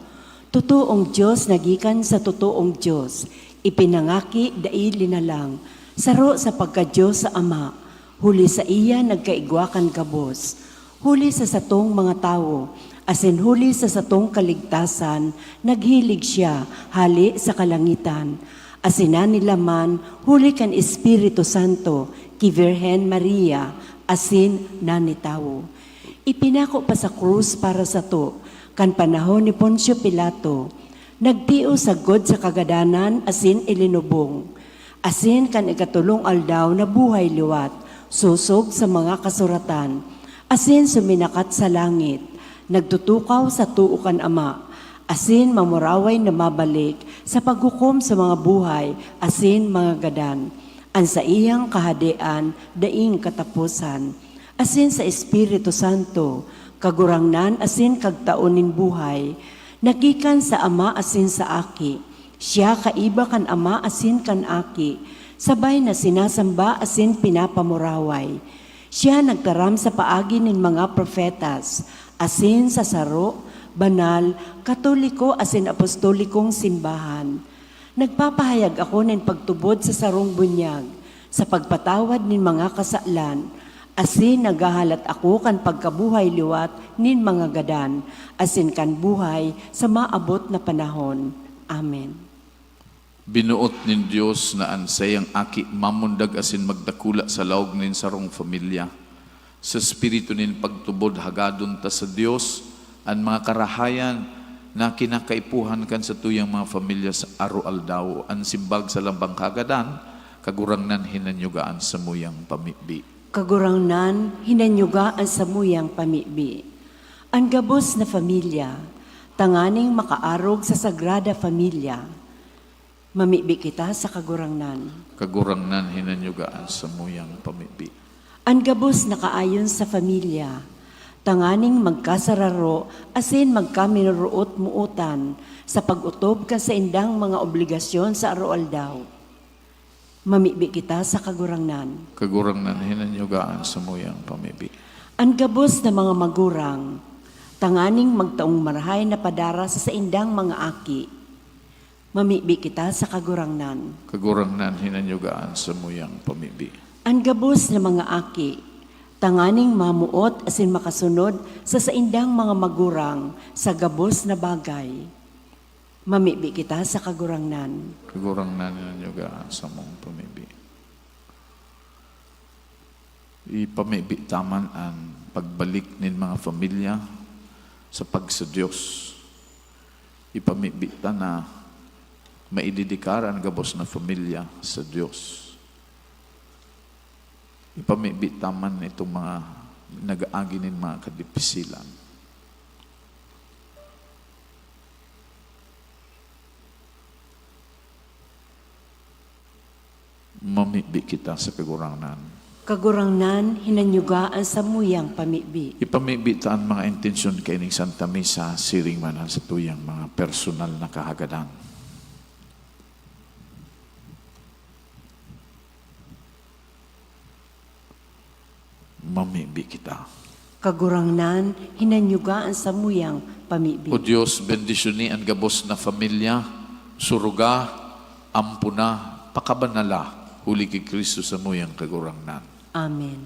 totoong Diyos nagikan sa totoong Diyos, ipinangaki dai linalang, saro sa pagka-Diyos sa Ama, huli sa iya nagkaigwakan kabos, huli sa satong mga tao, asin huli sa satong kaligtasan, naghilig siya, hali sa kalangitan, asina nila man, huli kan Espiritu Santo, ki Virhen Maria, asin nanitawo. Ipinako pa sa krus para sa to, kan panahon ni Poncio Pilato, nagtio sagod sa kagadanan asin ilinubong, asin kan ikatulong aldaw na buhay liwat, susog sa mga kasuratan, asin suminakat sa langit, nagtutukaw sa tuukan Ama, asin mamuraway na mabalik sa paghukom sa mga buhay, asin mga gadan, ang sa iyang kahadian, daing katapusan, asin sa Espiritu Santo, kagurangnan asin kagtaonin buhay, nagikan sa Ama asin sa Aki, siya kaiba kan Ama asin kan Aki, sabay na sinasamba asin pinapamuraway. Siya nagtaram sa paagi nin mga propetas, asin sa saro, banal, katoliko asin apostolikong simbahan. Nagpapahayag ako nin pagtubod sa sarong bunyag, sa pagpatawad nin mga kasalan, asin nagahalat ako kan pagkabuhay liwat nin mga gadan, asin kan buhay sa maabot na panahon. Amen. binuot nin Dios na ansayang aki mamundag asin magdakula sa laog nin sarong familia. Sa espiritu nin pagtubod hagadon ta sa Dios ang mga karahayan na kinakaipuhan kan sa tuyang mga familia sa aro-aldaw ang simbag sa lambang kagadan kagurangnan hinanyugaan sa muyang pamibi. Kagurangnan, hinanyugaan sa muyang pamibi. Ang gabos na familia, tanganing makaarog sa Sagrada Familia. Mamibi kita sa kagurangnan. Kagurangnan hinanyugaan sa muyang pamibi. Ang gabos na kaayon sa familia, tanganing magkasararo asin magkaminuruot muutan sa pag-utob ka sa indang mga obligasyon sa aro-aldaw. Mamibi kita sa kagurangnan. Kagurangnan hinanyugaan sa muyang pamibi. Ang gabos na mga magurang, tanganing magtaong marahay na padara sa indang mga aki. Mamibi kita sa kagurangnan. Kagurangnan hinanyugaan sa muyang pamibi. Ang gabos na mga aki, tanganing mamuot asin makasunod sa indang mga magurang sa gabos na bagay. Mamibi kita sa kagurangnan. Kagurangnan hinanyugaan sa mong pamibi. Ipamibi taman ang pagbalik nin mga familia sa pagsa Diyos. Ipamibi ta na maididikar ang gabos na familia sa Diyos. Ipamibi taman itong mga nag-aagi nin mga kadipisilan. Mamibi kita sa kagurangnan. Kagurangnan, hinanyugaan sa muyang pamibi. Ipamibi ta ang mga intensyon kay ning Santa Misa siring manan sa tuyang mga personal na kahagadan. Mamibi kita. Kagurangnan, hinanyugaan sa muyang pamibi. O Diyos, bendisyon ang gabos na familia, suruga, ampuna, pakabanala, huli kay Kristo sa muyang kagurangnan. Amen.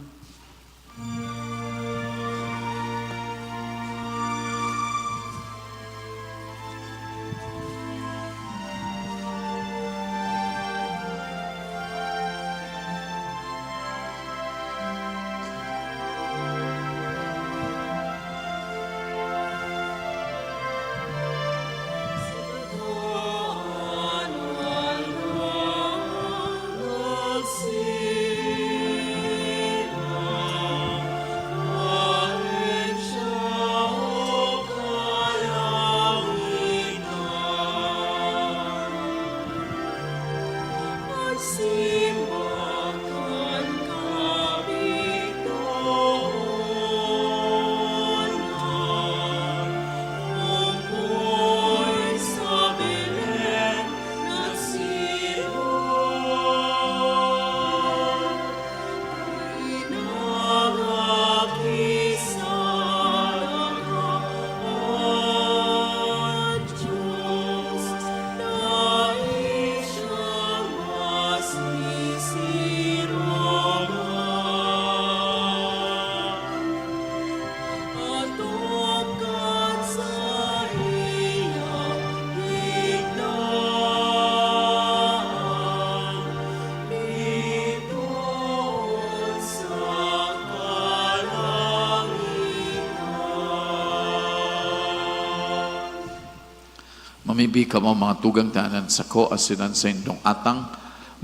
Mamibi ka mo mga tugang tanan sa ko asinan sa indong atang,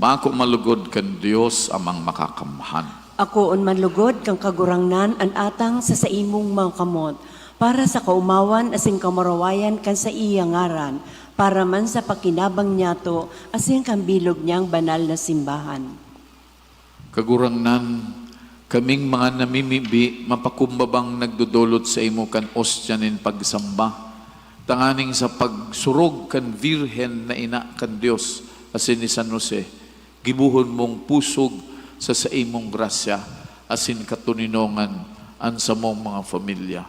maako malugod kan Dios amang makakamahan. Ako on manlugod kang kagurangnan an atang sa imong mga kamot, para sa kaumawan asing kamarawayan kan sa iyang ngaran, para man sa pakinabang niyato asing kang bilog niyang banal na simbahan. Kagurangnan, kaming mga namimibi, mapakumbabang nagdudulot sa imo kan ostyanin pagsamba, tanganing sa pagsurog kan Virhen na ina kan Dios, asin ni San Jose, gibuhon mong pusog sa imong grasya, asin katuninongan an sa mong mga familia.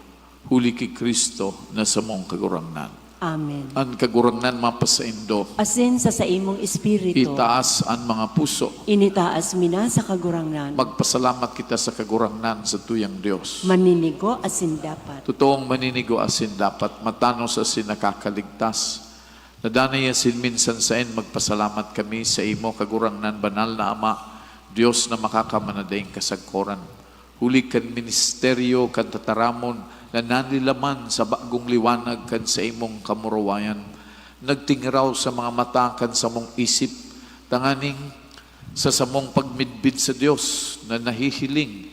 Huli ki Kristo na sa mong kagurangnan. Amen. An kagurangnan mapasaindo, Asin sa imong espiritu, itaas ang mga puso. initaas mina sa kagurangnan. Magpasalamat kita sa kagurangnan sa tuyang Diyos. Maninigo asin dapat. Totoong maninigo asin dapat, matanos asin nakakaligtas. Nadanay asin minsan sain magpasalamat kami sa imo kagurangnan banal na Ama, Diyos na makakamanadaing kasagkoran. Huli kan ministeryo kan tataramon na nanilaman sa bagong liwanag kan sa imong kamurawayan. Nagtingiraw sa mga mata kan sa mong isip, tanganing sa samong pagmidbid sa Diyos na nahihiling.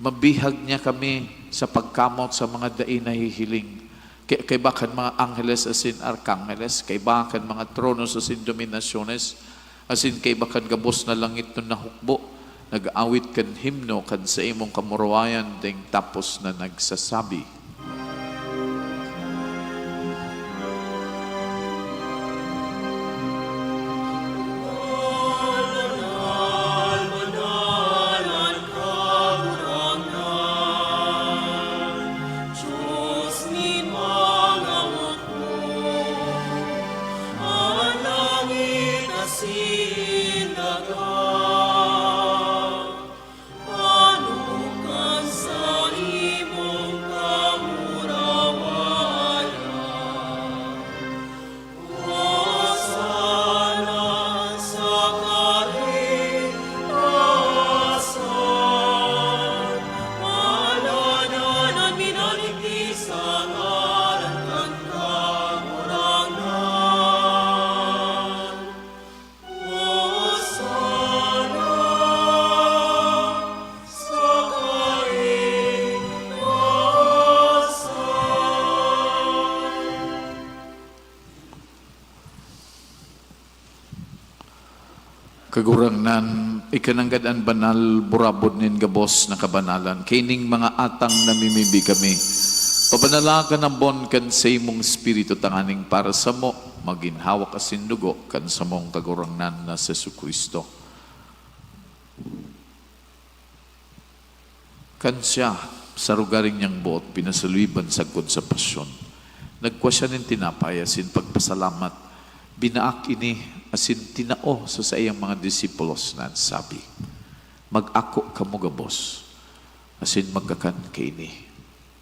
Mabihag niya kami sa pagkamot sa mga dai nahihiling. Kay bakan mga angeles asin arkangeles, kay bakan mga tronos asin dominasyones, asin kay bakan gabos na langit no nahukbo, nag-awit kan himno kan sa imong kamurawayan ding tapos na nagsasabi. Diyos ni mga upo, ang langit asin dagat, panukan sa imong kamurawayan. Hosana sa kalinasan, malananan minaligis sa ngalan kan kagurangan. Hosana sa kalinasan. Kagurangnan, ikananggadan banal, burabod nin gabos na kabanalan. Kaining mga atang namimibi kami. Pabanalakan ang bon kan sa imong espiritu tanganing para sa mo, maginhawak asin dugo kan sa mong kagurangnan na sa Kristo. Kan siya, sa rugaring niyang buot, pinasaluiban sagkod sa pasyon. Nagkwa siya nin tinapay asin pagpasalamat, binaak ini asin tinao sa iyang mga disipulos na sabi, mag-ako kamo gabos, asin magkakan kaini.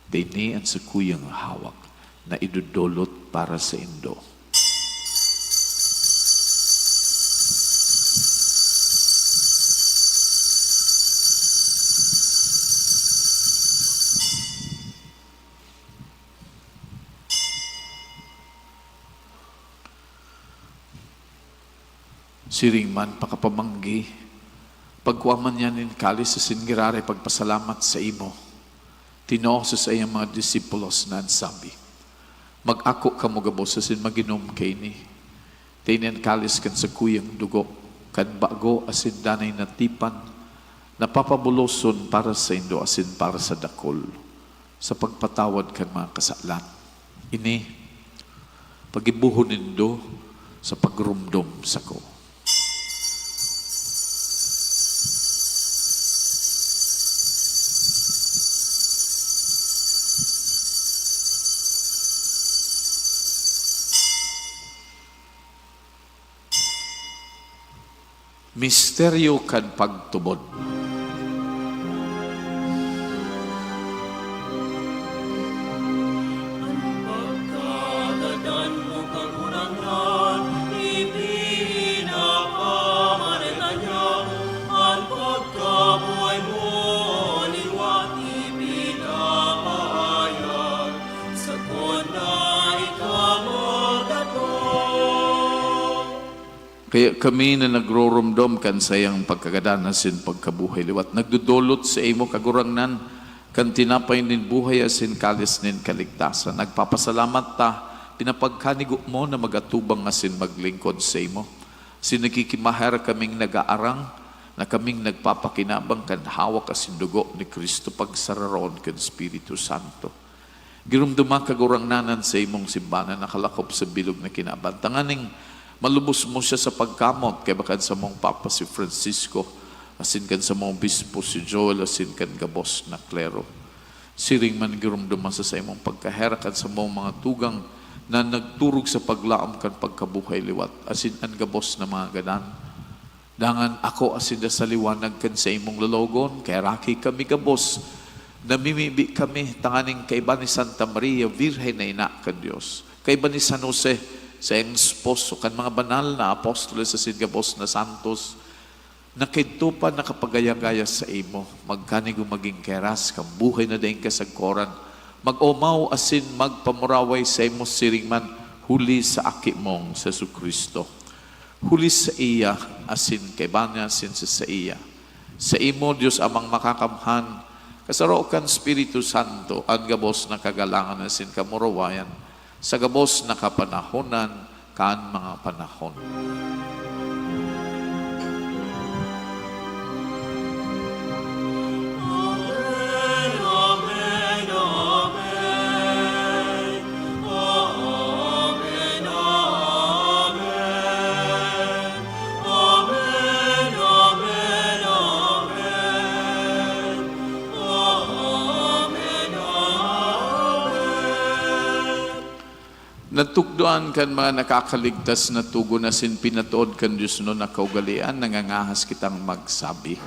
Dini ang sa kuyang hawak na idudulot para sa indo. Siring man pakapamanggi, pagkuaman niya nin kalis sa singirare pagpasalamat sa imo. Tinoo sa iyang mga disipulos na sabi, mag-ako ka mo gabos asin maginom kay ni. Tinian kalis kan sa kuyang dugo, kan bago asin danay na tipan, napapabuloson para sa indo asin para sa dakol, sa pagpatawad kan mga kasalan. Ini, pagibuhon nindo sa pagrumdom sa ko. Misteryo kan pagtubod. Pagkadadan mo kagurangan, ipinapamarita niya, ang pagkabuhay mo, liwat ipinapahayag, sa kona ikaw mo dato, Kaya kami na nagroromdom kan sayang pagkagadanas sin pagkabuhay liwat. Nagdudulot sa imo kagurangnan kan tinapay nin buhay asin kalis nin kaligtasan. Nagpapasalamat ta pinapagkanigo mo na magatubang asin maglingkod sa imo. Sinagkikimahar kaming nag-aarang na kaming nagpapakinabang kan hawak asin dugo ni Kristo pagsararon kan Espiritu Santo. Girumduma kagurangnanan sa imong simbanan nakalakop sa bilog na kinaban. Tanganing malubos mo siya sa pagkamot kay bakad sa mong Papa si Francisco, asin kan sa mong Bispo si Joel, asin kan gabos na klero. Siring man girumduma sa imong pagkaherakan sa mong mga tugang na nagturog sa paglaom kan pagkabuhay liwat, asin an gabos na mga ganan. Dangan ako asin da sa liwanag kan sa imong lalogon, kay raki kami gabos, namimibi kami tanganing kaiba ni Santa Maria, Virhen na ina kan Diyos. Kaiba ni San Jose, sa iyong esposo, kan mga banal na apostoles sa gabos na santos, nakidto pa nakapagaya-gaya sa imo, magkanigo maging keras, kang buhay na daing kasagkoran, mag-omaw asin magpamuraway sa imo siringman, huli sa aki mong sa Kristo. Huli sa iya, asin kay banya asin sa iya. Sa imo, Diyos amang makakamhan, kasarokan Espiritu Santo, ang gabos na kagalangan asin kamurawayan, sa gabos na kapanahonan, kaan mga panahon. Natugdoan kan mga nakakaligtas na tugon na sin pinatuod kan Diyos no na kaugalian, nangangahas kitang magsabi.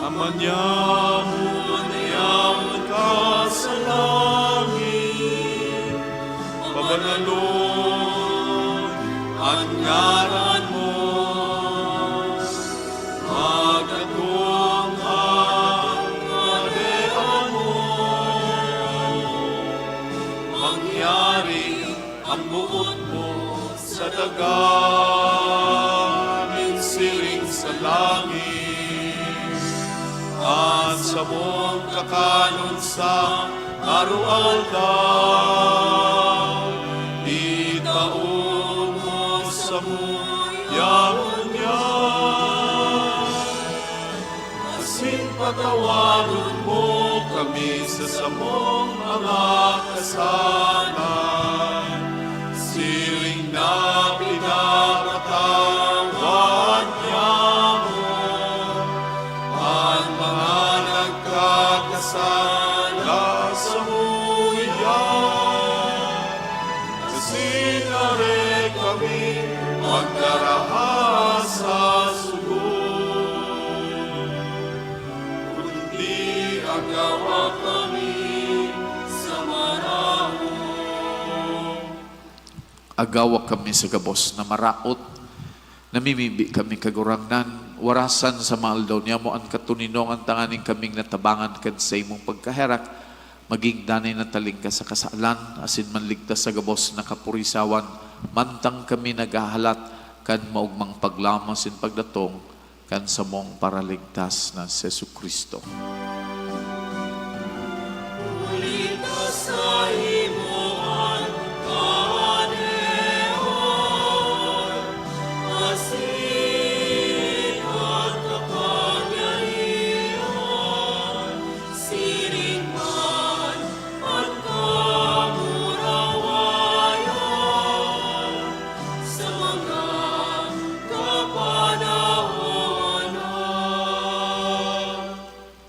Amanyamun, yamun ka sa langit, pabanalon ang ngaran mo, magatong ang kadean mo, mangyari ang buot mo sa dagaming siring sa langit. At sa mong kakanon sa aru-aldaw, itaon mo sa muyahon niya. Asin patawaron mo kami sa samong mga kasalan, siring na pinapatawad niya mo ang mga nagkakasala sa muyan. Kasinare kami magkarahas sa sugod, kundi agawa kami sa maraon. Agawa kami sa gabos na maraot, namimibi kami kagurangnan, warasan sa maaldaw niya mo ang katuninong ang tanganing kaming natabangan kan sa imong pagkaherak, maging danay na taling ka sa kasalan, asin manligtas sa gabos na kapurisawan, mantang kami naghahalat kan maugmang paglamas sin pagdatong kan sa mong paraligtas na si Kristo. Ulitas sa himuan kaneon, asin at kapangyarihan, siring man at kamurawayan, sa mga kapanahonan.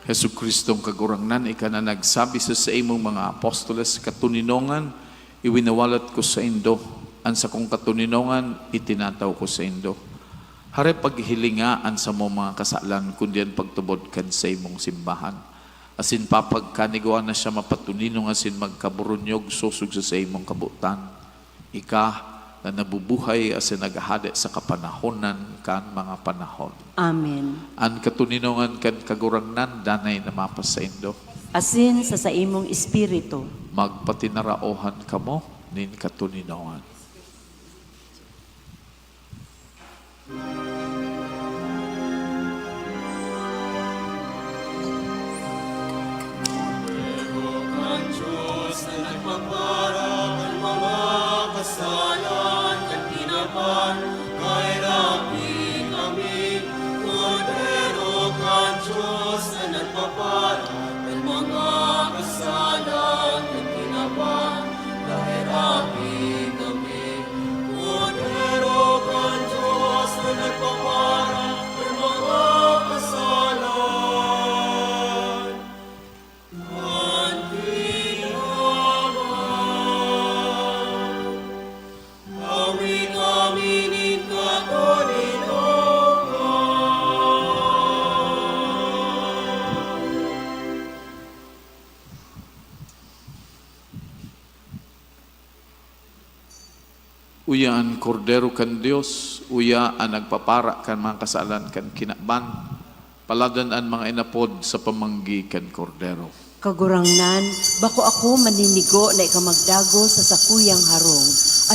Hesu Kristong kagurangnan, ika na nagsabi sa imong mga apostoles, katuninongan, iwinawalat ko sa indo, ang sa kong katuninongan, itinataw ko sa indo. Hare paghilingaan sa mong mga kasalan, kundi ang pagtubod kan sa imong simbahan. Asin papagkaniguan na siya mapatuninong asin magkaburunyog susug sa imong kabutan. Ika, na nabubuhay as naghahade sa kapanahonan kan mga panahon. Amen. An katuninongan kan kagurangnan danay na mapas sa indo. Asin sa imong espiritu, Magpatinaraohan kamo nin katuninongan. Ang Diyos na nagpapara ang mga kasalan at tinapan, kay rapi kami. Kordero kang Diyos na nagpapara ang mga kasalan at tinapan, kay rapi kami. Kordero kang Diyos na nagpapara ang mga kasalan. Uya ang kordero kan Dios, uya ang nagpapara kan mga kasalan kan kinaban, paladan ang mga inapod sa pamanggi kan kordero. kagurangnan, bako ako maninigo na ikamagdago sa sakuyang harong,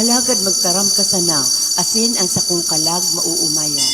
alagad magtaram ka sana, asin ang sakong kalag mauumayan.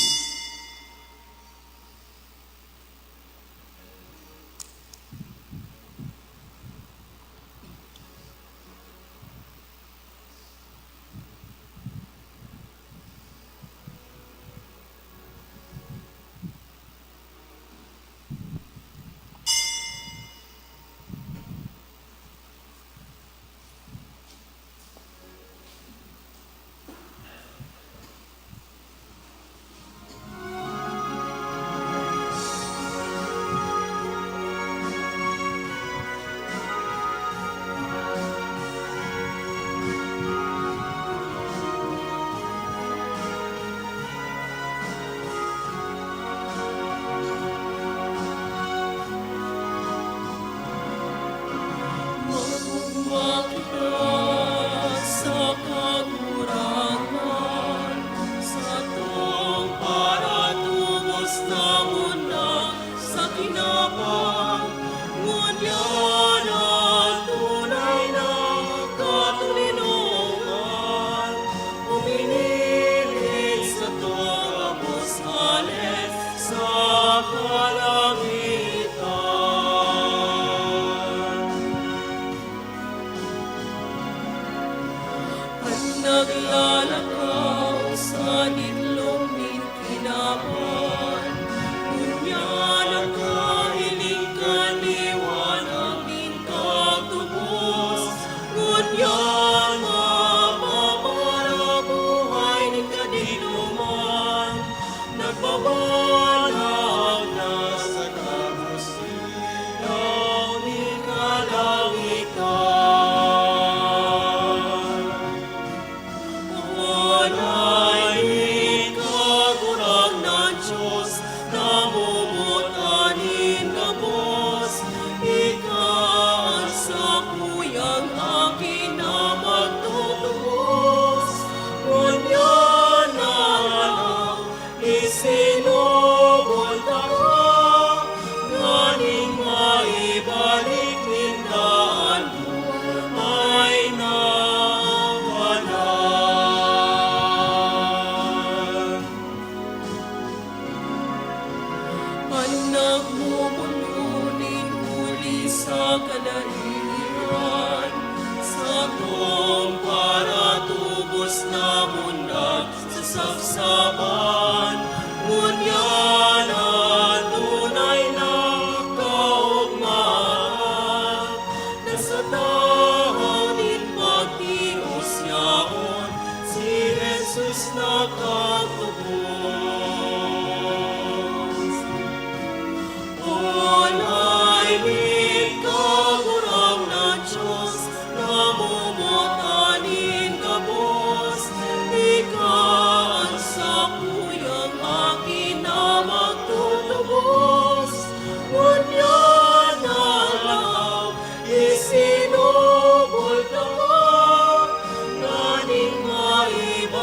Naglalakaw sa ditlom ng kinapan, Unya nakahiling kaniwanag ng katubos, Unya mapaparabuhay ng kadinuman, Nagbabanag na sa kabusilaw ng kalangitan. Walay kagurang ng Diyos, namumutanin na Bos, Ikaw sa kuyang akin na magtutubos. Kunya na lang, isinubol ka, Nganing maibalik nindaan mo, ay nawalan. Ang nagmumununin muli sa kalairan, sa tong para tubos na mundag sa sabsaban, Ngunya na tunay na kaugmaan, nasa tahanin pagtios yaon, si Jesus nakatubos. Walay kagurang na Diyos, namumutanin ka Bos, Ikaw sa kuyang akin na magtutubos. Kunya na lang, isinubol ka, Nganing maibalik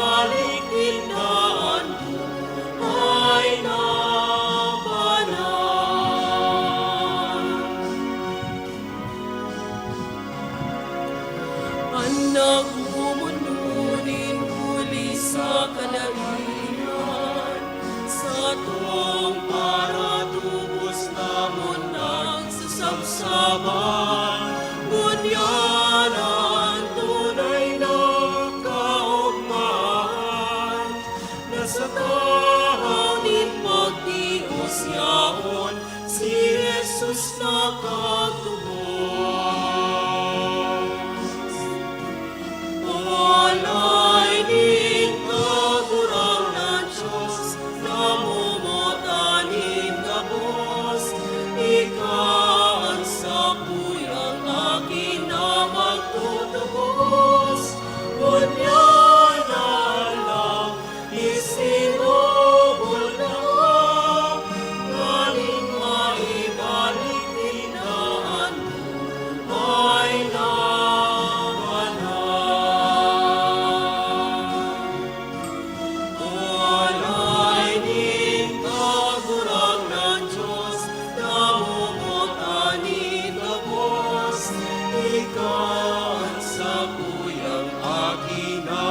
sa tahanin pagtios yaon, si Jesus nakatubos. Walay din kagurang na Diyos, namumutanin gabos, ikaan sa kuyang akin na magtutubos. Bunyan na lang, isinubol na, galing maibalik tinaan mo, ay namanang. Walay din kagurang ng Diyos, namumutanin gabos, ikaan sa kuyang akin na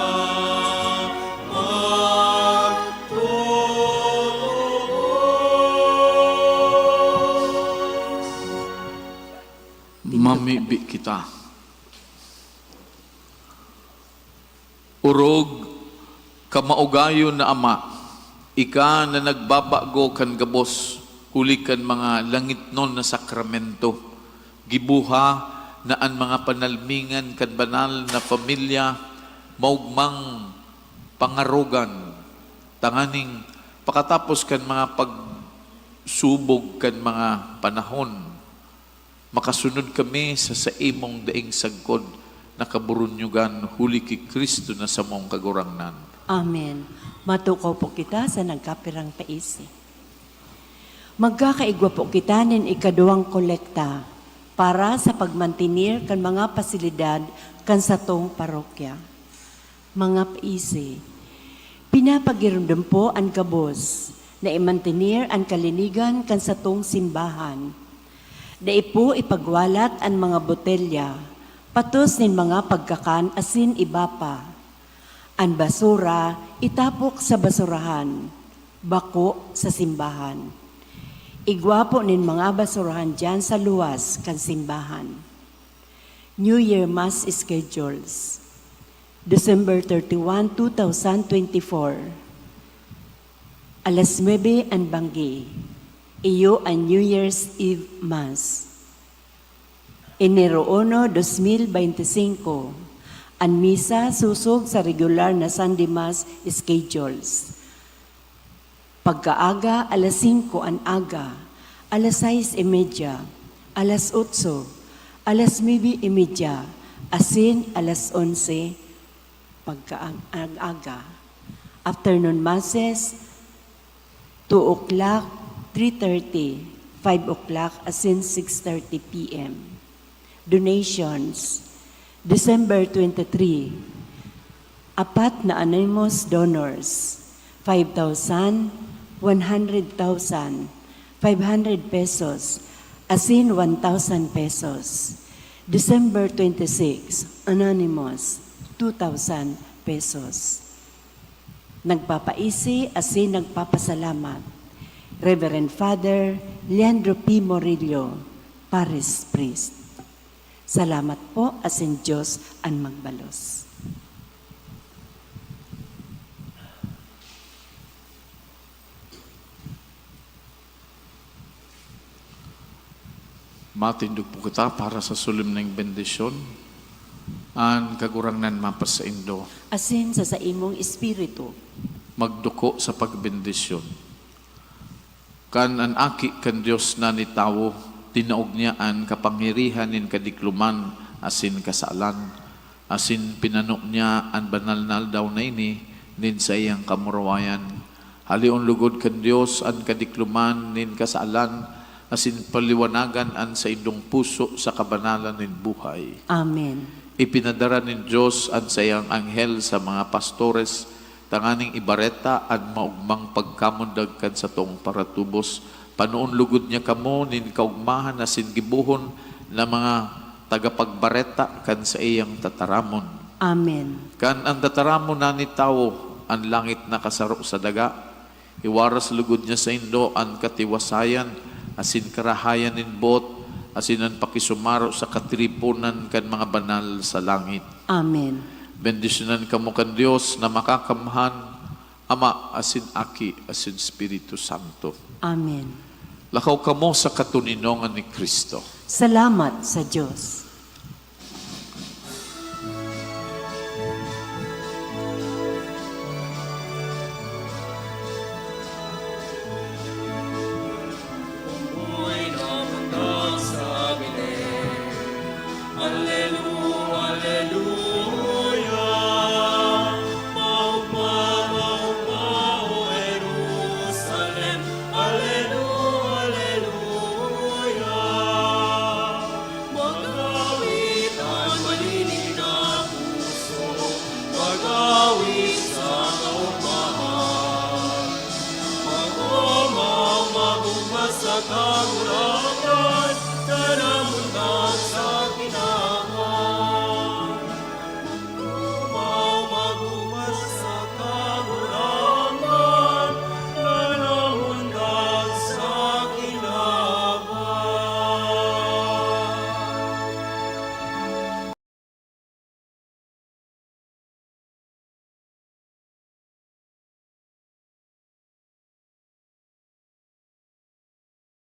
magtutubos. Mamibi kita. Urog, kamaugayon na Ama, ika na nagbabago kan gabos, huli kan mga langit non na sakramento, gibuha na ang mga panalmingan kan banal na pamilya, maugmang pangarugan, tanganing pakatapos kan mga pagsubog kan mga panahon, makasunod kami sa imong daing sagkod, nakaburunyugan huli ki Kristo na sa mong kagurangnan. Amen. Matukaw po kita sa nagkapirang paisi. Magkakaigwa po kita nin ikaduang kolekta para sa pagmantinir kan mga pasilidad kan sa tong parokya. Mga paisi, pinapagirundam po ang kabos na imantinir ang kalinigan kan sa tong simbahan. Dai po ipagwalat ang mga botelya, patos nin mga pagkakan asin iba pa. Ang basura itapok sa basurahan, bako sa simbahan. Igwapo nin mga basurahan dyan sa luwas kan simbahan. New Year Mass Schedules, December 31, 2024. Alas 9 ang banggi. Iyo ang New Year's Eve Mass. Enero 1, 2025. Ang misa susog sa regular na Sunday Mass schedules. Pagkaaga, alas 5 ang aga, alas 6:30, alas 8, alas 9:30, asin alas 11, pagkaaga. Afternoon Masses, 2 o'clock, 3:30, 5 o'clock, asin 6:30 p.m. Donations, December 23, 4 na anonymous donors, 5,000, 100,000, 500 pesos, asin 1,000 pesos. December 26, anonymous, 2,000 pesos. Nagpapaisi asin nagpapasalamat, Reverend Father Leandro P. Morillo, Paris Priest. Salamat po, asin Diyos ang magbalos. Matindog po kita para sa solemneng bendisyon. Ang kagurangnan mapas sa Indo, Asin sa imong espiritu, magduko sa pagbendisyon. Kan an aki kan Dios na ni tawo, tinaog niya ang kapangyarihan nin kadikluman asin kasalan, asin pinanok niya ang banal na aldaw na ini nin sa iyang kamurawayan. Halion lugod kan Dios ang kadikluman nin kasalan, asin paliwanagan an sa indong puso sa kabanalan nin buhay. Amen. Ipinadara nin Diyos ang sayang anghel sa mga pastores, tanganing ibareta ang maugmang pagkamundag kan sa tong paratubos. Panoon lugod niya kamo nin kaugmahan na singibuhon na mga tagapagbareta kan sa iyang tataramon. Amen. Kan ang tataramon na ni tao, ang langit na kasaro sa daga, iwaras lugod niya sa Indo ang katiwasayan, asin karahayan nin bot, asin ang pakisumaro sa katripunan kan mga banal sa langit. Amen. Bendisyonan kamo kan Dios na makakamhan, Ama, asin Aki, asin Espiritu Santo. Amen. Lakaw kamo sa katuninongan ni Kristo. Salamat sa Diyos. Sa kagurangan